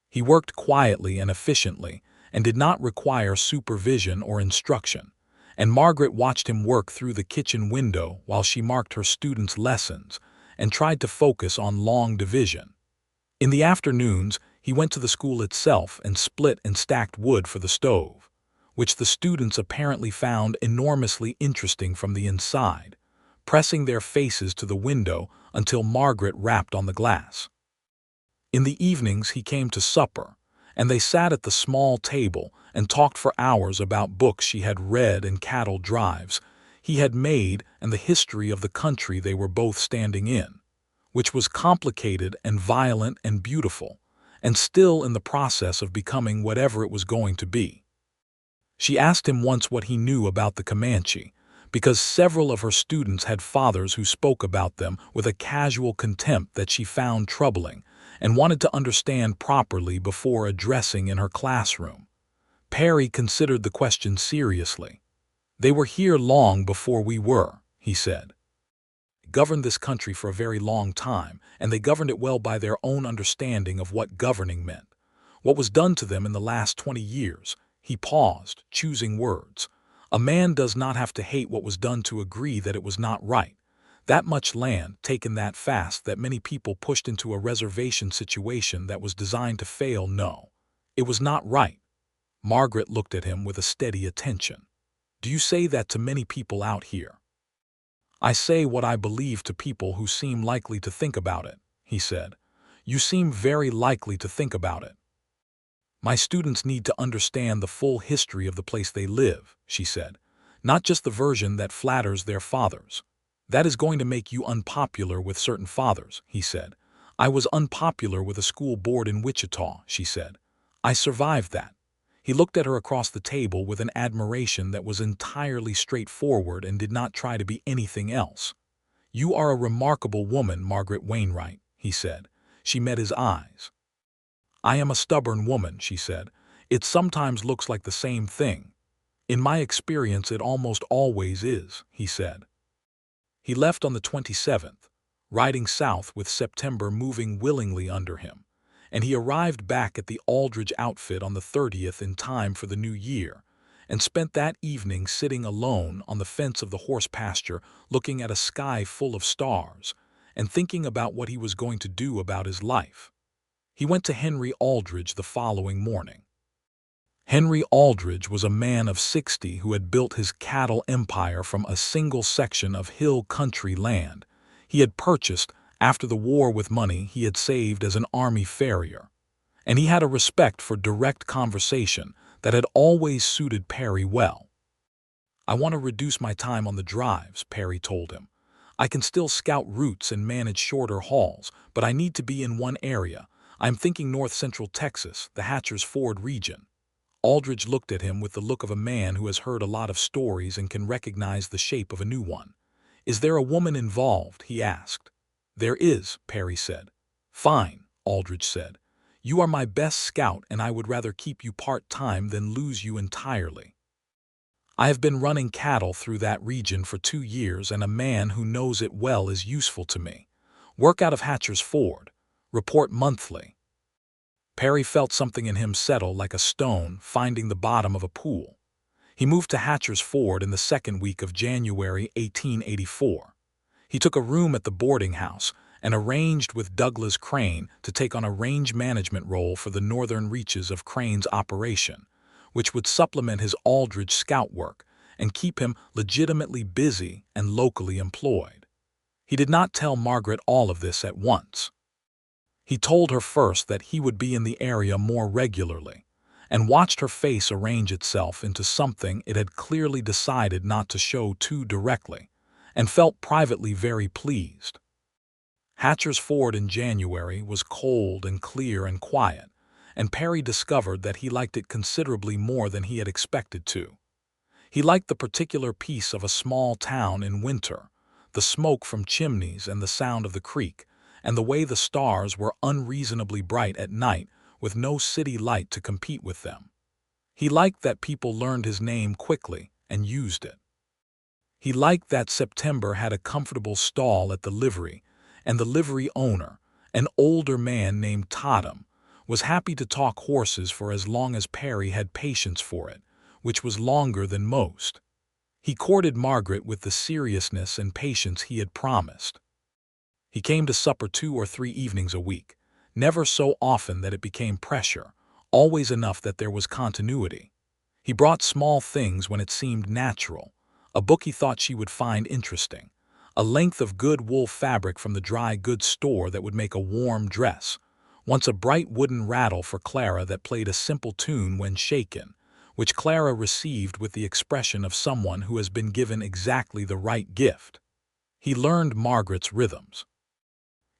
He worked quietly and efficiently and did not require supervision or instruction, and Margaret watched him work through the kitchen window while she marked her students' lessons and tried to focus on long division. In the afternoons, he went to the school itself and split and stacked wood for the stove, which the students apparently found enormously interesting from the inside, pressing their faces to the window until Margaret rapped on the glass. In the evenings he came to supper, and they sat at the small table and talked for hours about books she had read and cattle drives he had made and the history of the country they were both standing in, which was complicated and violent and beautiful, and still in the process of becoming whatever it was going to be. She asked him once what he knew about the Comanche, because several of her students had fathers who spoke about them with a casual contempt that she found troubling and wanted to understand properly before addressing in her classroom. Perry considered the question seriously. "They were here long before we were," he said. "They governed this country for a very long time, and they governed it well by their own understanding of what governing meant. What was done to them in the last 20 years, he paused, choosing words. A man does not have to hate what was done to agree that it was not right. That much land, taken that fast, that many people pushed into a reservation situation that was designed to fail, no. It was not right." Margaret looked at him with a steady attention. "Do you say that to many people out here?" "I say what I believe to people who seem likely to think about it," he said. "You seem very likely to think about it." "My students need to understand the full history of the place they live," she said, "not just the version that flatters their fathers. That is going to make you unpopular with certain fathers," he said. "I was unpopular with a school board in Wichita," she said. "I survived that." He looked at her across the table with an admiration that was entirely straightforward and did not try to be anything else. "You are a remarkable woman, Margaret Wainwright," he said. She met his eyes. "I am a stubborn woman," she said. "It sometimes looks like the same thing." "In my experience, it almost always is," he said. He left on the 27th, riding south with September moving willingly under him, and he arrived back at the Aldridge outfit on the 30th in time for the new year, and spent that evening sitting alone on the fence of the horse pasture looking at a sky full of stars and thinking about what he was going to do about his life. He went to Henry Aldridge the following morning. Henry Aldridge was a man of 60 who had built his cattle empire from a single section of hill country land he had purchased after the war with money he had saved as an army farrier, and he had a respect for direct conversation that had always suited Perry well. "I want to reduce my time on the drives," Perry told him. "I can still scout routes and manage shorter hauls, but I need to be in one area. I'm thinking north-central Texas, the Hatcher's Ford region." Aldridge looked at him with the look of a man who has heard a lot of stories and can recognize the shape of a new one. "Is there a woman involved?" he asked. "There is," Perry said. "Fine," Aldridge said. "You are my best scout, and I would rather keep you part-time than lose you entirely. I have been running cattle through that region for 2 years, and a man who knows it well is useful to me. Work out of Hatcher's Ford. Report monthly." Perry felt something in him settle like a stone finding the bottom of a pool. He moved to Hatcher's Ford in the second week of January 1884. He took a room at the boarding house and arranged with Douglas Crane to take on a range management role for the northern reaches of Crane's operation, which would supplement his Aldridge scout work and keep him legitimately busy and locally employed. He did not tell Margaret all of this at once. He told her first that he would be in the area more regularly, and watched her face arrange itself into something it had clearly decided not to show too directly, and felt privately very pleased. Hatcher's Ford in January was cold and clear and quiet, and Perry discovered that he liked it considerably more than he had expected to. He liked the particular peace of a small town in winter, the smoke from chimneys and the sound of the creek, and the way the stars were unreasonably bright at night with no city light to compete with them. He liked that people learned his name quickly and used it. He liked that September had a comfortable stall at the livery, and the livery owner, an older man named Totham, was happy to talk horses for as long as Perry had patience for it, which was longer than most. He courted Margaret with the seriousness and patience he had promised. He came to supper 2 or 3 evenings a week, never so often that it became pressure, always enough that there was continuity. He brought small things when it seemed natural, a book he thought she would find interesting, a length of good wool fabric from the dry goods store that would make a warm dress, once a bright wooden rattle for Clara that played a simple tune when shaken, which Clara received with the expression of someone who has been given exactly the right gift. He learned Margaret's rhythms.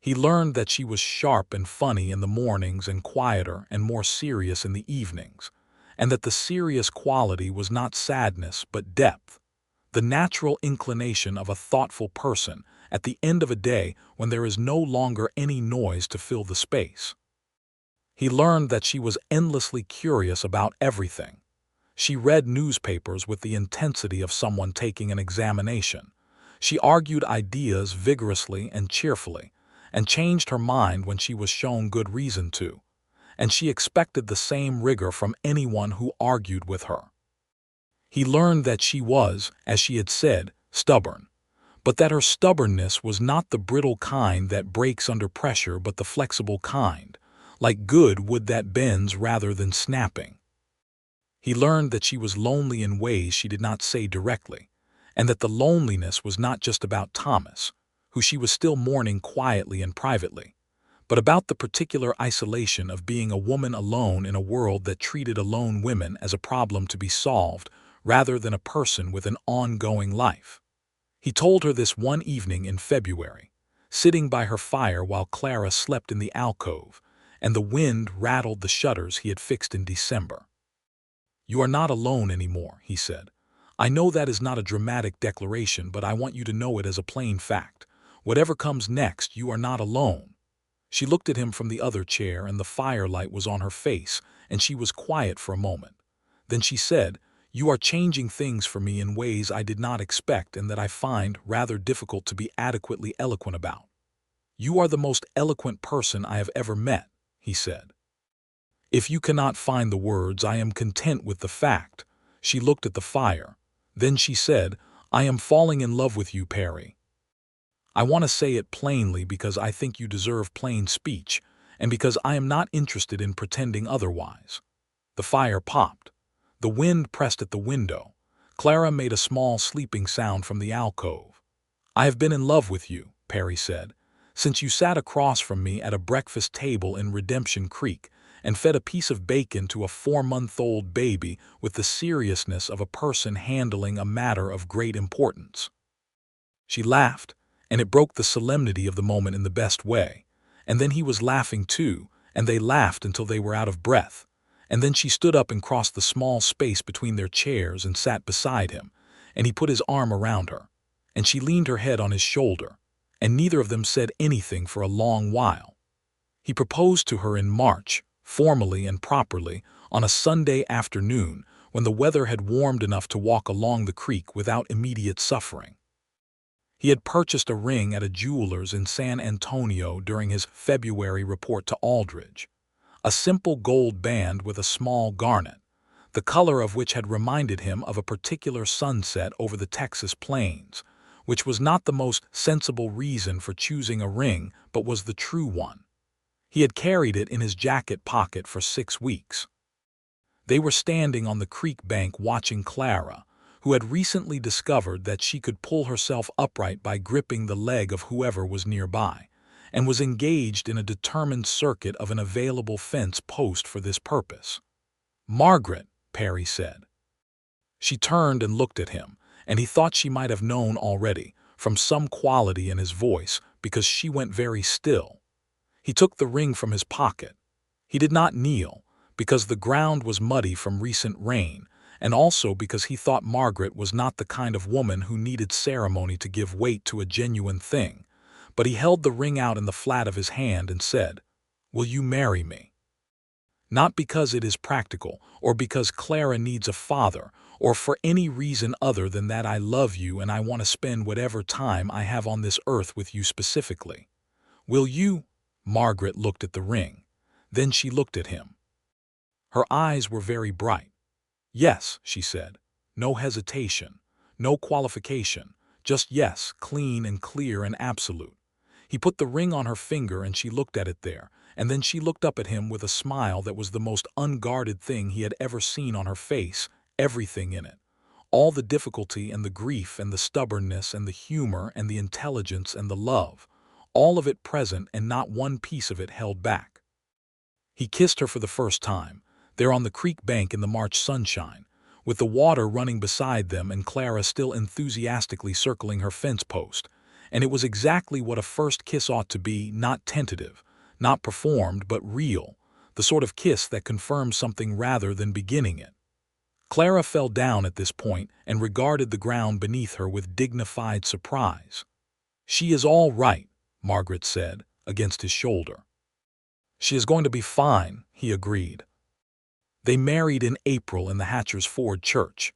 He learned that she was sharp and funny in the mornings and quieter and more serious in the evenings, and that the serious quality was not sadness but depth, the natural inclination of a thoughtful person at the end of a day when there is no longer any noise to fill the space. He learned that she was endlessly curious about everything. She read newspapers with the intensity of someone taking an examination. She argued ideas vigorously and cheerfully, and changed her mind when she was shown good reason to, and she expected the same rigor from anyone who argued with her. He learned that she was, as she had said, stubborn, but that her stubbornness was not the brittle kind that breaks under pressure but the flexible kind, like good wood that bends rather than snapping. He learned that she was lonely in ways she did not say directly, and that the loneliness was not just about Thomas, who she was still mourning quietly and privately, but about the particular isolation of being a woman alone in a world that treated alone women as a problem to be solved rather than a person with an ongoing life. He told her this one evening in February, sitting by her fire while Clara slept in the alcove, and the wind rattled the shutters he had fixed in December. "You are not alone anymore," he said. "I know that is not a dramatic declaration, but I want you to know it as a plain fact. Whatever comes next, you are not alone." She looked at him from the other chair, and the firelight was on her face, and she was quiet for a moment. Then she said, "You are changing things for me in ways I did not expect and that I find rather difficult to be adequately eloquent about." "You are the most eloquent person I have ever met," he said. "If you cannot find the words, I am content with the fact." She looked at the fire. Then she said, "I am falling in love with you, Perry. I want to say it plainly because I think you deserve plain speech, and because I am not interested in pretending otherwise." The fire popped. The wind pressed at the window. Clara made a small sleeping sound from the alcove. "I have been in love with you," Perry said, "since you sat across from me at a breakfast table in Redemption Creek and fed a piece of bacon to a 4-month-old baby with the seriousness of a person handling a matter of great importance." She laughed, and it broke the solemnity of the moment in the best way. And then he was laughing too, and they laughed until they were out of breath. And then she stood up and crossed the small space between their chairs and sat beside him, and he put his arm around her, and she leaned her head on his shoulder, and neither of them said anything for a long while. He proposed to her in March, formally and properly, on a Sunday afternoon when the weather had warmed enough to walk along the creek without immediate suffering. He had purchased a ring at a jeweler's in San Antonio during his February report to Aldridge, a simple gold band with a small garnet, the color of which had reminded him of a particular sunset over the Texas plains, which was not the most sensible reason for choosing a ring but was the true one. He had carried it in his jacket pocket for 6 weeks. They were standing on the creek bank watching Clara, who had recently discovered that she could pull herself upright by gripping the leg of whoever was nearby, and was engaged in a determined circuit of an available fence post for this purpose. "Margaret," Perry said. She turned and looked at him, and he thought she might have known already, from some quality in his voice, because she went very still. He took the ring from his pocket. He did not kneel, because the ground was muddy from recent rain, and also because he thought Margaret was not the kind of woman who needed ceremony to give weight to a genuine thing. But he held the ring out in the flat of his hand and said, "Will you marry me?" Not because it is practical, or because Clara needs a father, or for any reason other than that I love you and I want to spend whatever time I have on this earth with you specifically. "Will you?" Margaret looked at the ring. Then she looked at him. Her eyes were very bright. "Yes," she said. No hesitation, no qualification, just yes, clean and clear and absolute. He put the ring on her finger and she looked at it there, and then she looked up at him with a smile that was the most unguarded thing he had ever seen on her face, everything in it. All the difficulty and the grief and the stubbornness and the humor and the intelligence and the love, all of it present and not one piece of it held back. He kissed her for the first time, there on the creek bank in the March sunshine, with the water running beside them and Clara still enthusiastically circling her fence post. And it was exactly what a first kiss ought to be, not tentative, not performed, but real, the sort of kiss that confirms something rather than beginning it. Clara fell down at this point and regarded the ground beneath her with dignified surprise. "She is all right," Margaret said, against his shoulder. "She is going to be fine," he agreed. They married in April in the Hatcher's Ford Church.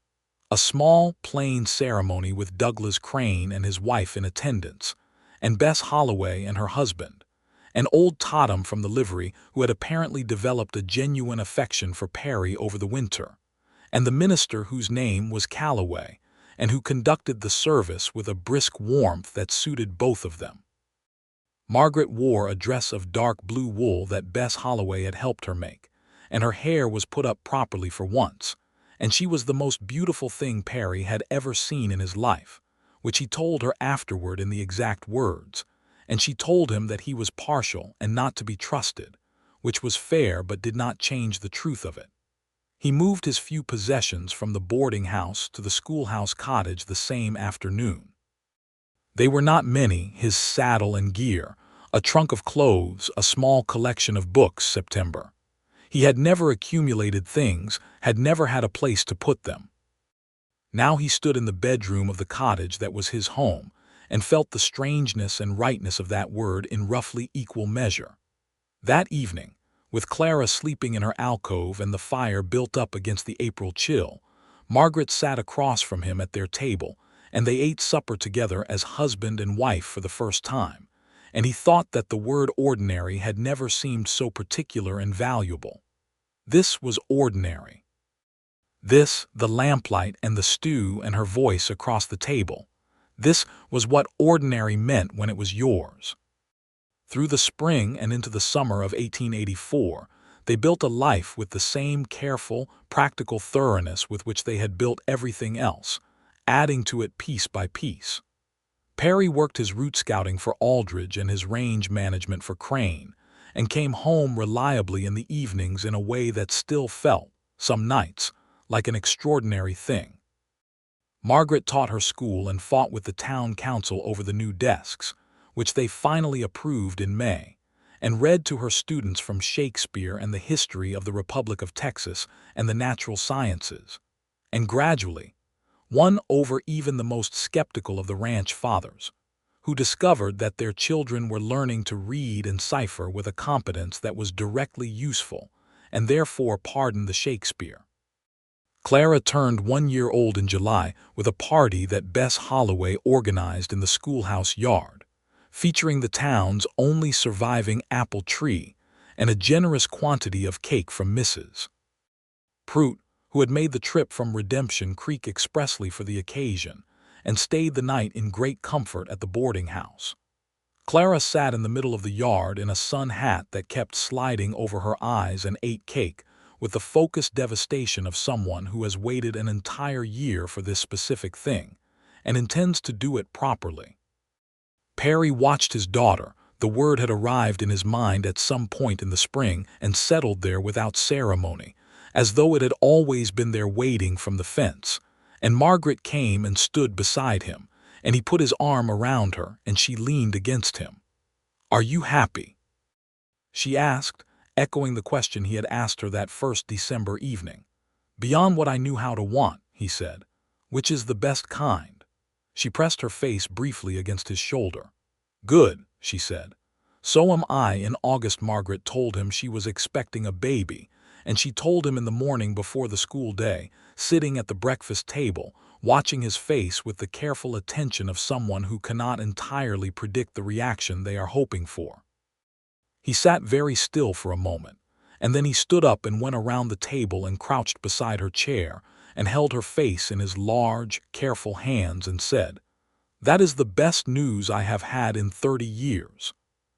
A small, plain ceremony with Douglas Crane and his wife in attendance, and Bess Holloway and her husband, an old totem from the livery who had apparently developed a genuine affection for Perry over the winter, and the minister whose name was Calloway, and who conducted the service with a brisk warmth that suited both of them. Margaret wore a dress of dark blue wool that Bess Holloway had helped her make, and her hair was put up properly for once, and she was the most beautiful thing Perry had ever seen in his life, which he told her afterward in the exact words, and she told him that he was partial and not to be trusted, which was fair but did not change the truth of it. He moved his few possessions from the boarding house to the schoolhouse cottage the same afternoon. They were not many, his saddle and gear, a trunk of clothes, a small collection of books, September. He had never accumulated things, had never had a place to put them. Now he stood in the bedroom of the cottage that was his home, and felt the strangeness and rightness of that word in roughly equal measure. That evening, with Clara sleeping in her alcove and the fire built up against the April chill, Margaret sat across from him at their table, and they ate supper together as husband and wife for the first time, and he thought that the word ordinary had never seemed so particular and valuable. This was ordinary. This, the lamplight and the stew and her voice across the table. This was what ordinary meant when it was yours. Through the spring and into the summer of 1884, they built a life with the same careful, practical thoroughness with which they had built everything else, adding to it piece by piece. Perry worked his route scouting for Aldridge and his range management for Crane, and came home reliably in the evenings in a way that still felt, some nights, like an extraordinary thing. Margaret taught her school and fought with the town council over the new desks, which they finally approved in May, and read to her students from Shakespeare and the history of the Republic of Texas and the natural sciences, and gradually, won over even the most skeptical of the ranch fathers, who discovered that their children were learning to read and cipher with a competence that was directly useful, and therefore pardoned the Shakespeare. Clara turned 1 year old in July with a party that Bess Holloway organized in the schoolhouse yard, featuring the town's only surviving apple tree and a generous quantity of cake from Mrs. Prout, who had made the trip from Redemption Creek expressly for the occasion, and stayed the night in great comfort at the boarding house. Clara sat in the middle of the yard in a sun hat that kept sliding over her eyes and ate cake with the focused devastation of someone who has waited an entire year for this specific thing, and intends to do it properly. Perry watched his daughter, The word had arrived in his mind at some point in the spring and settled there without ceremony, as though it had always been there waiting from the fence. And Margaret came and stood beside him, and he put his arm around her, and she leaned against him. "Are you happy?" she asked, echoing the question he had asked her that first December evening. "Beyond what I knew how to want," he said. "Which is the best kind?" She pressed her face briefly against his shoulder. "Good," she said. "So am I." In August, Margaret told him she was expecting a baby, and she told him in the morning before the school day, sitting at the breakfast table, watching his face with the careful attention of someone who cannot entirely predict the reaction they are hoping for. He sat very still for a moment, and then he stood up and went around the table and crouched beside her chair and held her face in his large, careful hands and said, "That is the best news I have had in 30 years."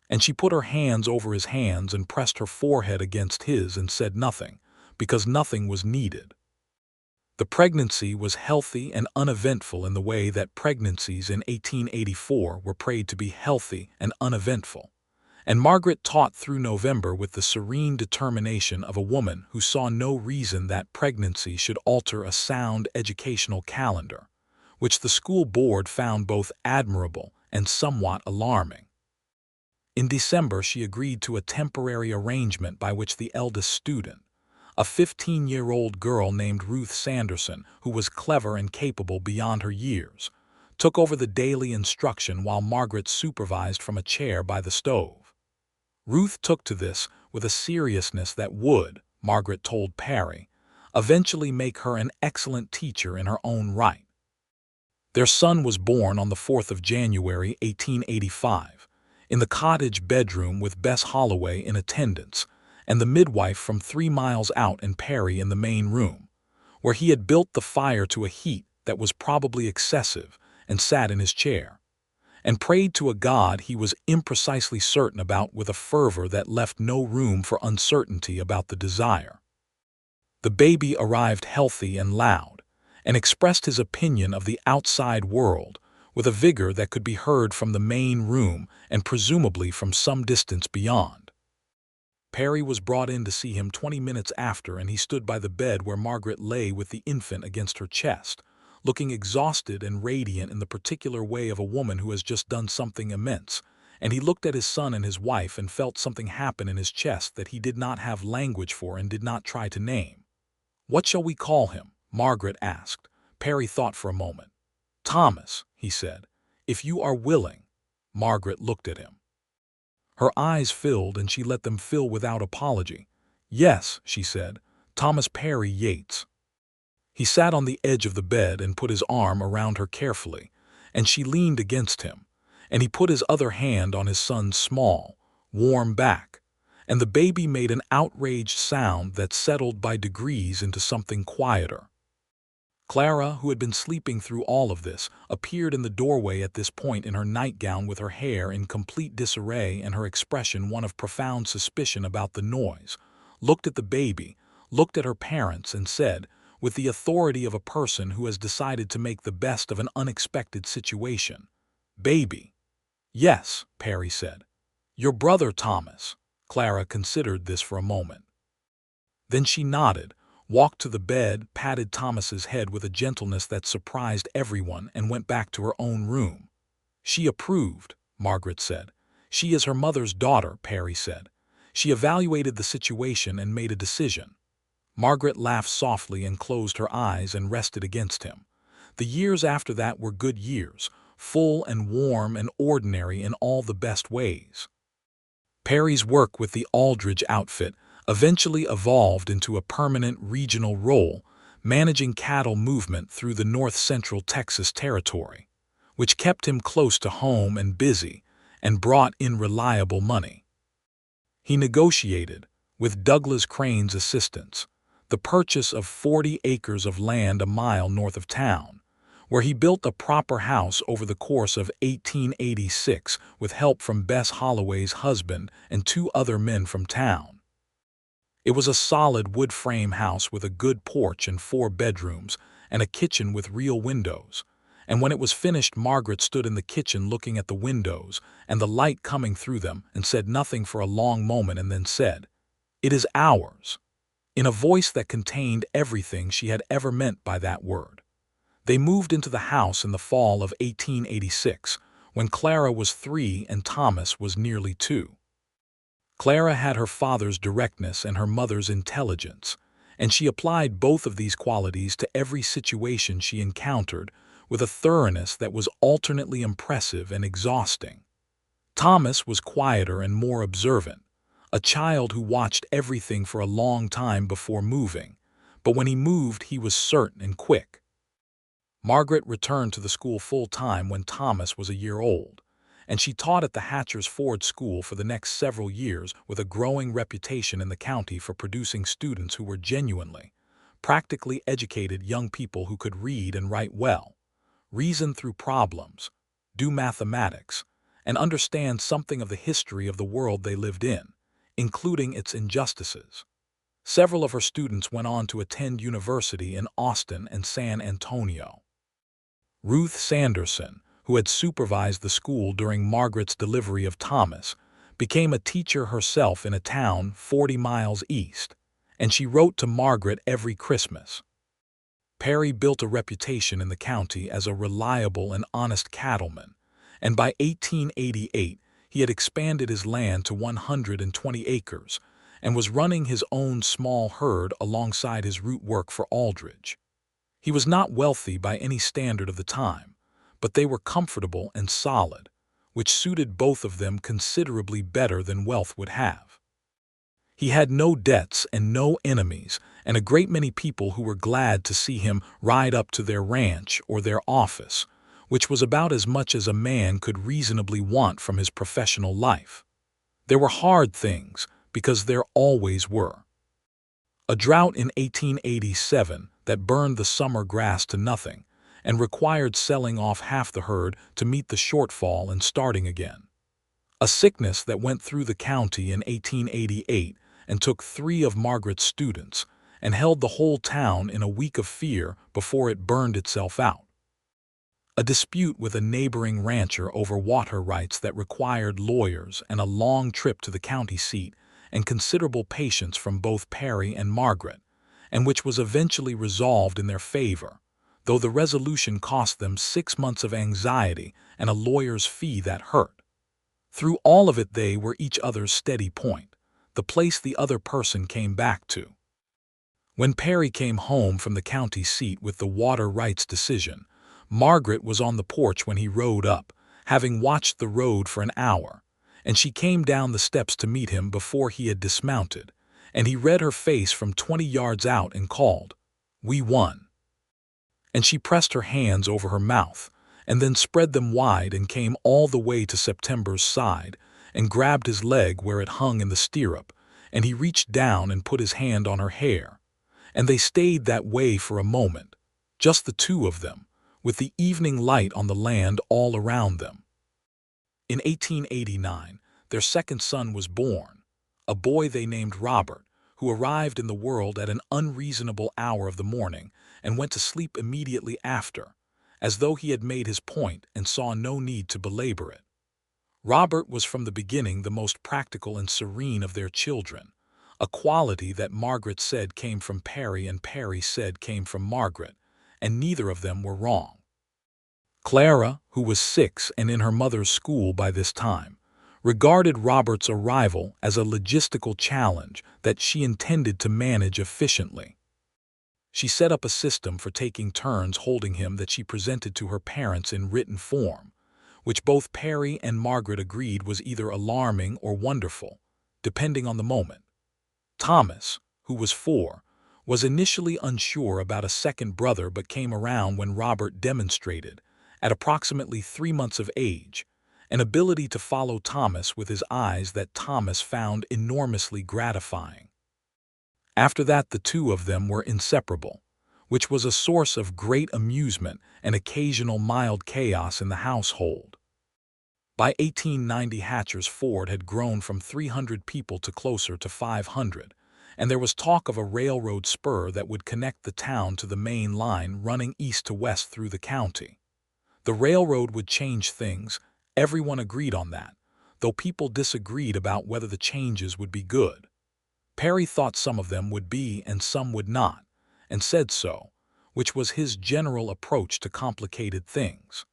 And she put her hands over his hands and pressed her forehead against his and said nothing, because nothing was needed. The pregnancy was healthy and uneventful in the way that pregnancies in 1884 were prayed to be healthy and uneventful. And Margaret taught through November with the serene determination of a woman who saw no reason that pregnancy should alter a sound educational calendar, which the school board found both admirable and somewhat alarming. In December, she agreed to a temporary arrangement by which the eldest student, a 15-year-old girl named Ruth Sanderson, who was clever and capable beyond her years, took over the daily instruction while Margaret supervised from a chair by the stove. Ruth took to this with a seriousness that would, Margaret told Perry, eventually make her an excellent teacher in her own right. Their son was born on the 4th of January, 1885, in the cottage bedroom with Bess Holloway in attendance, and the midwife from 3 miles out and Perry in the main room, where he had built the fire to a heat that was probably excessive and sat in his chair, and prayed to a God he was imprecisely certain about with a fervor that left no room for uncertainty about the desire. The baby arrived healthy and loud, and expressed his opinion of the outside world with a vigor that could be heard from the main room and presumably from some distance beyond. Perry was brought in to see him 20 minutes after, and he stood by the bed where Margaret lay with the infant against her chest, looking exhausted and radiant in the particular way of a woman who has just done something immense, and he looked at his son and his wife and felt something happen in his chest that he did not have language for and did not try to name. "What shall we call him?" Margaret asked. Perry thought for a moment. "Thomas," he said, "if you are willing." Margaret looked at him. Her eyes filled, and she let them fill without apology. "Yes," she said, "Thomas Perry Yates." He sat on the edge of the bed and put his arm around her carefully, and she leaned against him, and he put his other hand on his son's small, warm back, and the baby made an outraged sound that settled by degrees into something quieter. Clara, who had been sleeping through all of this, appeared in the doorway at this point in her nightgown with her hair in complete disarray and her expression one of profound suspicion about the noise, looked at the baby, looked at her parents, and said, with the authority of a person who has decided to make the best of an unexpected situation, "Baby." "Yes," Perry said. "Your brother Thomas." Clara considered this for a moment. Then she nodded, walked to the bed, patted Thomas's head with a gentleness that surprised everyone, and went back to her own room. "She approved," Margaret said. "She is her mother's daughter," Perry said. "She evaluated the situation and made a decision." Margaret laughed softly and closed her eyes and rested against him. The years after that were good years, full and warm and ordinary in all the best ways. Perry's work with the Aldridge outfit eventually evolved into a permanent regional role, managing cattle movement through the north-central Texas territory, which kept him close to home and busy and brought in reliable money. He negotiated, with Douglas Crane's assistance, the purchase of 40 acres of land a mile north of town, where he built a proper house over the course of 1886 with help from Bess Holloway's husband and 2 other men from town. It was a solid wood frame house with a good porch and 4 bedrooms and a kitchen with real windows, and when it was finished, Margaret stood in the kitchen looking at the windows and the light coming through them and said nothing for a long moment and then said, "It is ours," in a voice that contained everything she had ever meant by that word. They moved into the house in the fall of 1886, when Clara was 3 and Thomas was nearly 2. Clara had her father's directness and her mother's intelligence, and she applied both of these qualities to every situation she encountered with a thoroughness that was alternately impressive and exhausting. Thomas was quieter and more observant, a child who watched everything for a long time before moving, but when he moved he was certain and quick. Margaret returned to the school full-time when Thomas was a year old, and she taught at the Hatcher's Ford School for the next several years with a growing reputation in the county for producing students who were genuinely, practically educated young people who could read and write well, reason through problems, do mathematics, and understand something of the history of the world they lived in, including its injustices. Several of her students went on to attend university in Austin and San Antonio. Ruth Sanderson, who had supervised the school during Margaret's delivery of Thomas, became a teacher herself in a town 40 miles east, and she wrote to Margaret every Christmas. Perry built a reputation in the county as a reliable and honest cattleman, and by 1888 he had expanded his land to 120 acres and was running his own small herd alongside his route work for Aldridge. He was not wealthy by any standard of the time, but they were comfortable and solid, which suited both of them considerably better than wealth would have. He had no debts and no enemies, and a great many people who were glad to see him ride up to their ranch or their office, which was about as much as a man could reasonably want from his professional life. There were hard things, because there always were. A drought in 1887 that burned the summer grass to nothing and required selling off half the herd to meet the shortfall and starting again. A sickness that went through the county in 1888 and took 3 of Margaret's students and held the whole town in a week of fear before it burned itself out. A dispute with a neighboring rancher over water rights that required lawyers and a long trip to the county seat and considerable patience from both Perry and Margaret, and which was eventually resolved in their favor, though the resolution cost them 6 months of anxiety and a lawyer's fee that hurt. Through all of it they were each other's steady point, the place the other person came back to. When Perry came home from the county seat with the water rights decision, Margaret was on the porch when he rode up, having watched the road for an hour, and she came down the steps to meet him before he had dismounted, and he read her face from 20 yards out and called, "We won." And she pressed her hands over her mouth, and then spread them wide and came all the way to September's side, and grabbed his leg where it hung in the stirrup, and he reached down and put his hand on her hair, and they stayed that way for a moment, just the two of them, with the evening light on the land all around them. In 1889, their second son was born, a boy they named Robert, who arrived in the world at an unreasonable hour of the morning and went to sleep immediately after, as though he had made his point and saw no need to belabor it. Robert was from the beginning the most practical and serene of their children, a quality that Margaret said came from Perry and Perry said came from Margaret, and neither of them were wrong. Clara, who was 6 and in her mother's school by this time, regarded Robert's arrival as a logistical challenge that she intended to manage efficiently. She set up a system for taking turns holding him that she presented to her parents in written form, which both Perry and Margaret agreed was either alarming or wonderful, depending on the moment. Thomas, who was 4, was initially unsure about a second brother but came around when Robert demonstrated, at approximately 3 months of age, an ability to follow Thomas with his eyes that Thomas found enormously gratifying. After that the two of them were inseparable, which was a source of great amusement and occasional mild chaos in the household. By 1890 Hatcher's Ford had grown from 300 people to closer to 500, and there was talk of a railroad spur that would connect the town to the main line running east to west through the county. The railroad would change things. Everyone agreed on that, though people disagreed about whether the changes would be good. Perry thought some of them would be and some would not, and said so, which was his general approach to complicated things.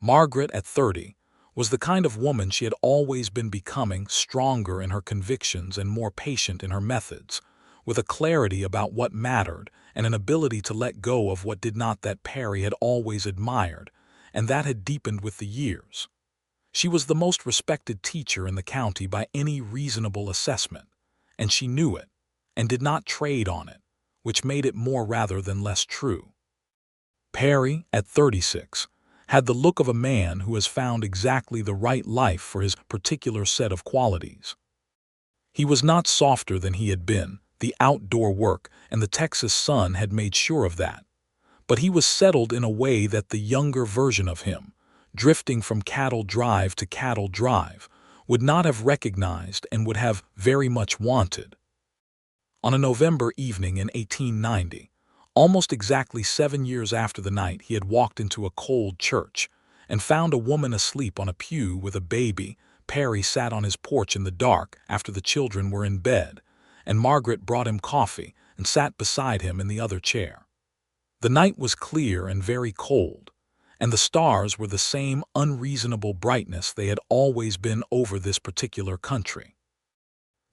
Margaret, at 30, was the kind of woman she had always been becoming, stronger in her convictions and more patient in her methods, with a clarity about what mattered and an ability to let go of what did not that Perry had always admired, and that had deepened with the years. She was the most respected teacher in the county by any reasonable assessment, and she knew it, and did not trade on it, which made it more rather than less true. Perry, at 36, had the look of a man who has found exactly the right life for his particular set of qualities. He was not softer than he had been. The outdoor work and the Texas sun had made sure of that. But he was settled in a way that the younger version of him, drifting from cattle drive to cattle drive, would not have recognized and would have very much wanted. On a November evening in 1890, almost exactly 7 years after the night he had walked into a cold church and found a woman asleep on a pew with a baby, Perry sat on his porch in the dark after the children were in bed, and Margaret brought him coffee and sat beside him in the other chair. The night was clear and very cold, and the stars were the same unreasonable brightness they had always been over this particular country.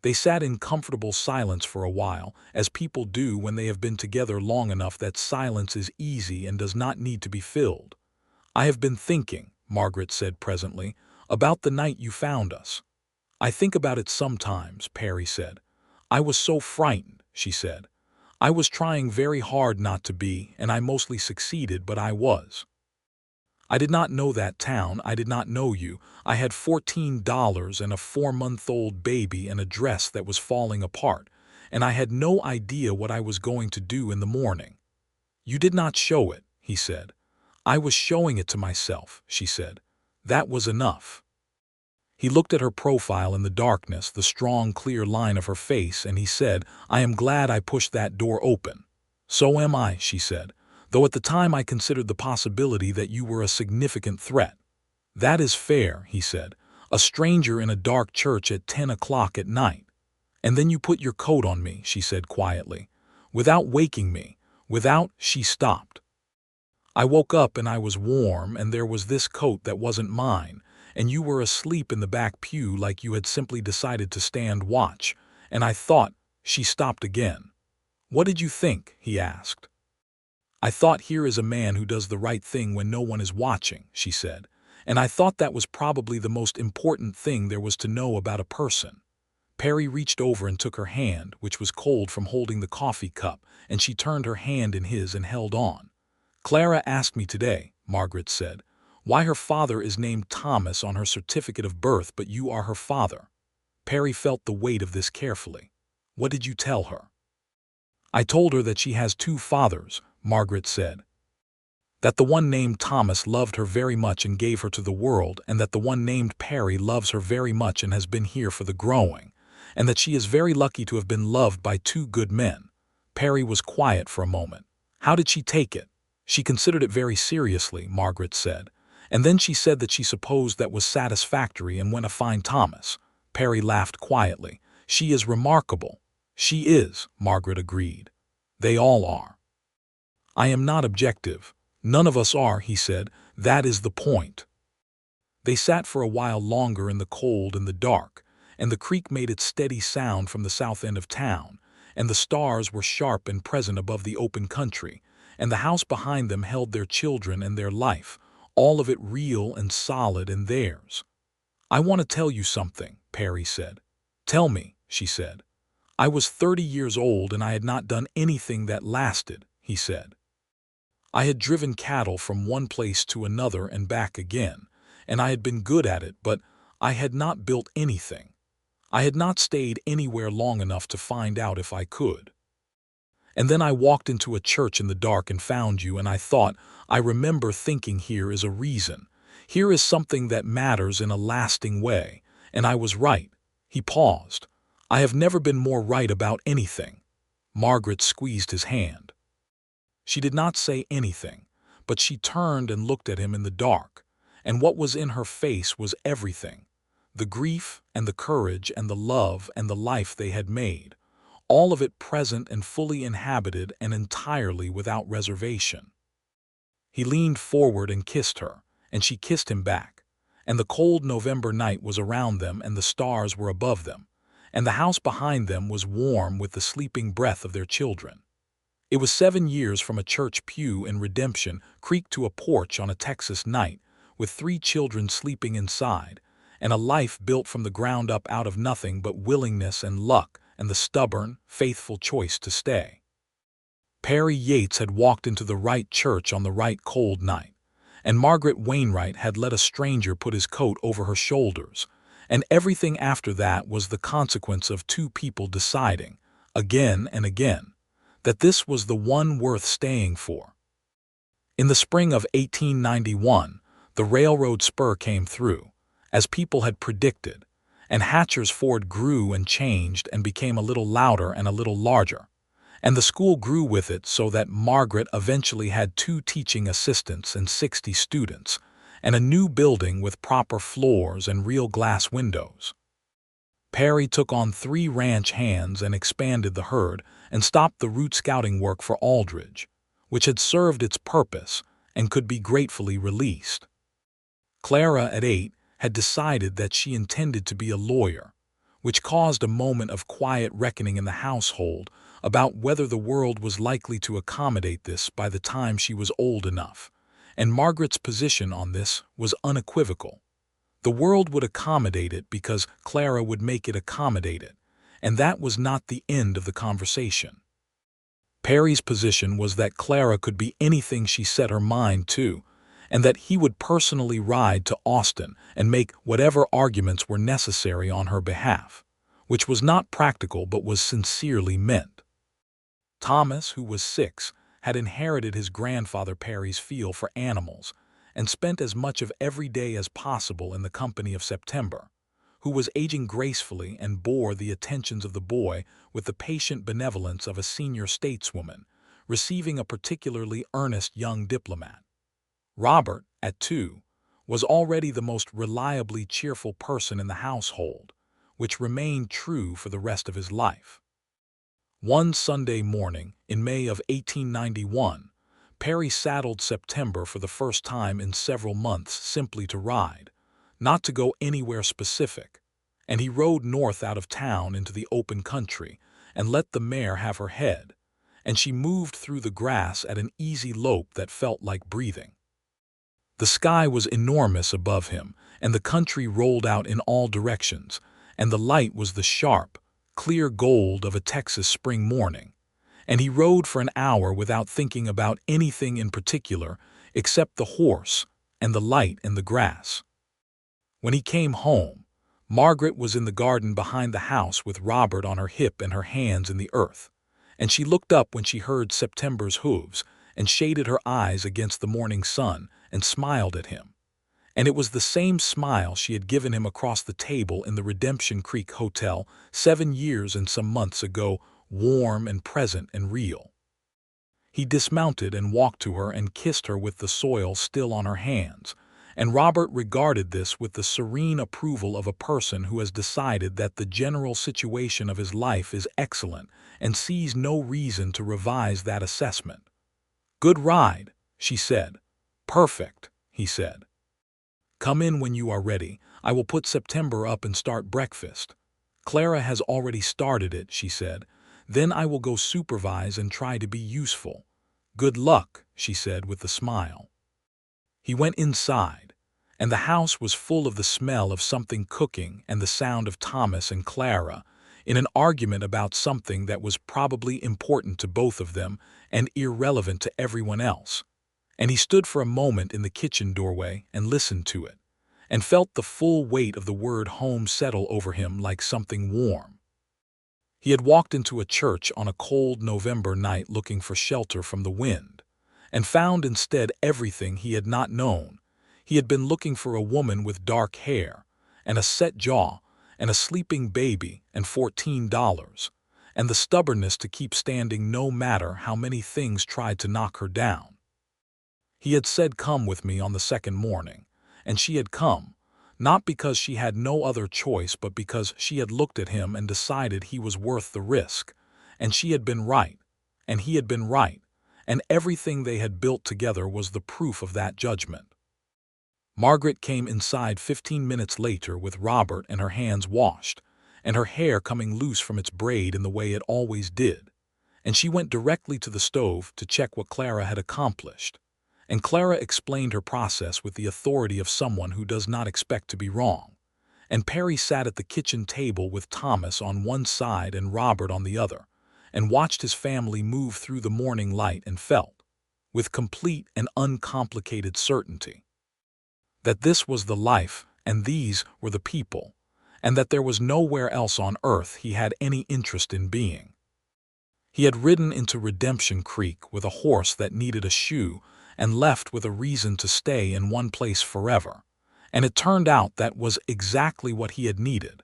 They sat in comfortable silence for a while, as people do when they have been together long enough that silence is easy and does not need to be filled. "I have been thinking," Margaret said presently, "about the night you found us." "I think about it sometimes," Perry said. "I was so frightened," she said. "I was trying very hard not to be, and I mostly succeeded, but I was. I did not know that town, I did not know you. I had $14 and a 4-month-old baby and a dress that was falling apart, and I had no idea what I was going to do in the morning." "You did not show it," he said. "I was showing it to myself," she said. "That was enough." He looked at her profile in the darkness, the strong, clear line of her face, and he said, "I am glad I pushed that door open." "So am I," she said, "though at the time I considered the possibility that you were a significant threat." "That is fair," he said. "A stranger in a dark church at 10 o'clock at night." "And then you put your coat on me," she said quietly. "Without waking me, without—" She stopped. "I woke up and I was warm, and there was this coat that wasn't mine, and you were asleep in the back pew like you had simply decided to stand watch, and I thought—" She stopped again. "What did you think?" he asked. "I thought, here is a man who does the right thing when no one is watching," she said, "and I thought that was probably the most important thing there was to know about a person." Perry reached over and took her hand, which was cold from holding the coffee cup, and she turned her hand in his and held on. "Clara asked me today," Margaret said, "why her father is named Thomas on her certificate of birth, but you are her father." Perry felt the weight of this carefully. "What did you tell her?" "I told her that she has 2 fathers," Margaret said. "That the one named Thomas loved her very much and gave her to the world, and that the one named Perry loves her very much and has been here for the growing, and that she is very lucky to have been loved by 2 good men." Perry was quiet for a moment. "How did she take it?" "She considered it very seriously," Margaret said, "and then she said that she supposed that was satisfactory and went to find Thomas." Perry laughed quietly. "She is remarkable." "She is," Margaret agreed. "They all are." "I am not objective. None of us are," he said. "That is the point." They sat for a while longer in the cold and the dark, and the creek made its steady sound from the south end of town, and the stars were sharp and present above the open country, and the house behind them held their children and their life, all of it real and solid and theirs. "I want to tell you something," Perry said. "Tell me," she said. "I was 30 years old and I had not done anything that lasted," he said. "I had driven cattle from one place to another and back again, and I had been good at it, but I had not built anything. I had not stayed anywhere long enough to find out if I could. And then I walked into a church in the dark and found you, and I thought, I remember thinking, here is a reason. Here is something that matters in a lasting way, and I was right." He paused. "I have never been more right about anything." Margaret squeezed his hand. She did not say anything, but she turned and looked at him in the dark, and what was in her face was everything: the grief and the courage and the love and the life they had made, all of it present and fully inhabited and entirely without reservation. He leaned forward and kissed her, and she kissed him back, and the cold November night was around them and the stars were above them, and the house behind them was warm with the sleeping breath of their children. It was 7 years from a church pew in Redemption Creek to a porch on a Texas night, with 3 children sleeping inside, and a life built from the ground up out of nothing but willingness and luck and the stubborn, faithful choice to stay. Perry Yates had walked into the right church on the right cold night, and Margaret Wainwright had let a stranger put his coat over her shoulders, and everything after that was the consequence of 2 people deciding, again and again, that this was the one worth staying for. In the spring of 1891, the railroad spur came through, as people had predicted, and Hatcher's Ford grew and changed and became a little louder and a little larger, and the school grew with it so that Margaret eventually had 2 teaching assistants and 60 students, and a new building with proper floors and real glass windows. Perry took on 3 ranch hands and expanded the herd and stopped the route scouting work for Aldridge, which had served its purpose and could be gratefully released. Clara, at 8, had decided that she intended to be a lawyer, which caused a moment of quiet reckoning in the household about whether the world was likely to accommodate this by the time she was old enough, and Margaret's position on this was unequivocal. The world would accommodate it because Clara would make it accommodate it, and that was not the end of the conversation. Perry's position was that Clara could be anything she set her mind to, and that he would personally ride to Austin and make whatever arguments were necessary on her behalf, which was not practical but was sincerely meant. Thomas, who was 6, had inherited his grandfather Perry's feel for animals and spent as much of every day as possible in the company of September, who was aging gracefully and bore the attentions of the boy with the patient benevolence of a senior stateswoman, receiving a particularly earnest young diplomat. Robert, at 2, was already the most reliably cheerful person in the household, which remained true for the rest of his life. One Sunday morning, in May of 1891, Perry saddled September for the first time in several months simply to ride, not to go anywhere specific, and he rode north out of town into the open country and let the mare have her head, and she moved through the grass at an easy lope that felt like breathing. The sky was enormous above him, and the country rolled out in all directions, and the light was the sharp, clear gold of a Texas spring morning, and he rode for an hour without thinking about anything in particular except the horse and the light in the grass. When he came home, Margaret was in the garden behind the house with Robert on her hip and her hands in the earth, and she looked up when she heard September's hooves and shaded her eyes against the morning sun and smiled at him. And it was the same smile she had given him across the table in the Redemption Creek Hotel 7 years and some months ago, warm and present and real. He dismounted and walked to her and kissed her with the soil still on her hands, and Robert regarded this with the serene approval of a person who has decided that the general situation of his life is excellent and sees no reason to revise that assessment. "Good ride," she said. "Perfect," he said. "Come in when you are ready. I will put September up and start breakfast." "Clara has already started it," she said. "Then I will go supervise and try to be useful." "Good luck," she said with a smile. He went inside, and the house was full of the smell of something cooking and the sound of Thomas and Clara in an argument about something that was probably important to both of them and irrelevant to everyone else. And he stood for a moment in the kitchen doorway and listened to it, and felt the full weight of the word home settle over him like something warm. He had walked into a church on a cold November night looking for shelter from the wind, and found instead everything he had not known. He had been looking for a woman with dark hair, and a set jaw, and a sleeping baby, and $14, and the stubbornness to keep standing no matter how many things tried to knock her down. He had said come with me on the second morning, and she had come, not because she had no other choice but because she had looked at him and decided he was worth the risk, and she had been right, and he had been right, and everything they had built together was the proof of that judgment. Margaret came inside 15 minutes later with Robert and her hands washed, and her hair coming loose from its braid in the way it always did, and she went directly to the stove to check what Clara had accomplished. And Clara explained her process with the authority of someone who does not expect to be wrong. And Perry sat at the kitchen table with Thomas on one side and Robert on the other, and watched his family move through the morning light and felt, with complete and uncomplicated certainty, that this was the life and these were the people, and that there was nowhere else on earth he had any interest in being. He had ridden into Redemption Creek with a horse that needed a shoe and left with a reason to stay in one place forever, and it turned out that was exactly what he had needed,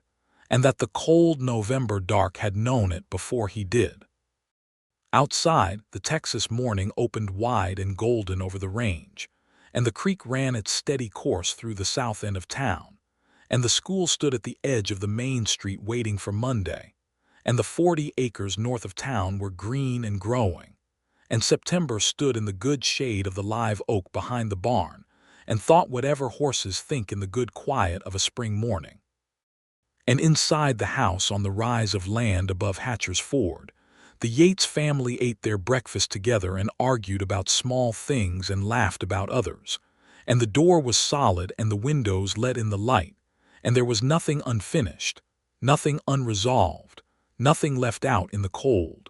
and that the cold November dark had known it before he did. Outside, the Texas morning opened wide and golden over the range, and the creek ran its steady course through the south end of town, and the school stood at the edge of the main street waiting for Monday, and the 40 acres north of town were green and growing, and September stood in the good shade of the live oak behind the barn and thought whatever horses think in the good quiet of a spring morning. And inside the house on the rise of land above Hatcher's Ford, the Yates family ate their breakfast together and argued about small things and laughed about others, and the door was solid and the windows let in the light, and there was nothing unfinished, nothing unresolved, nothing left out in the cold.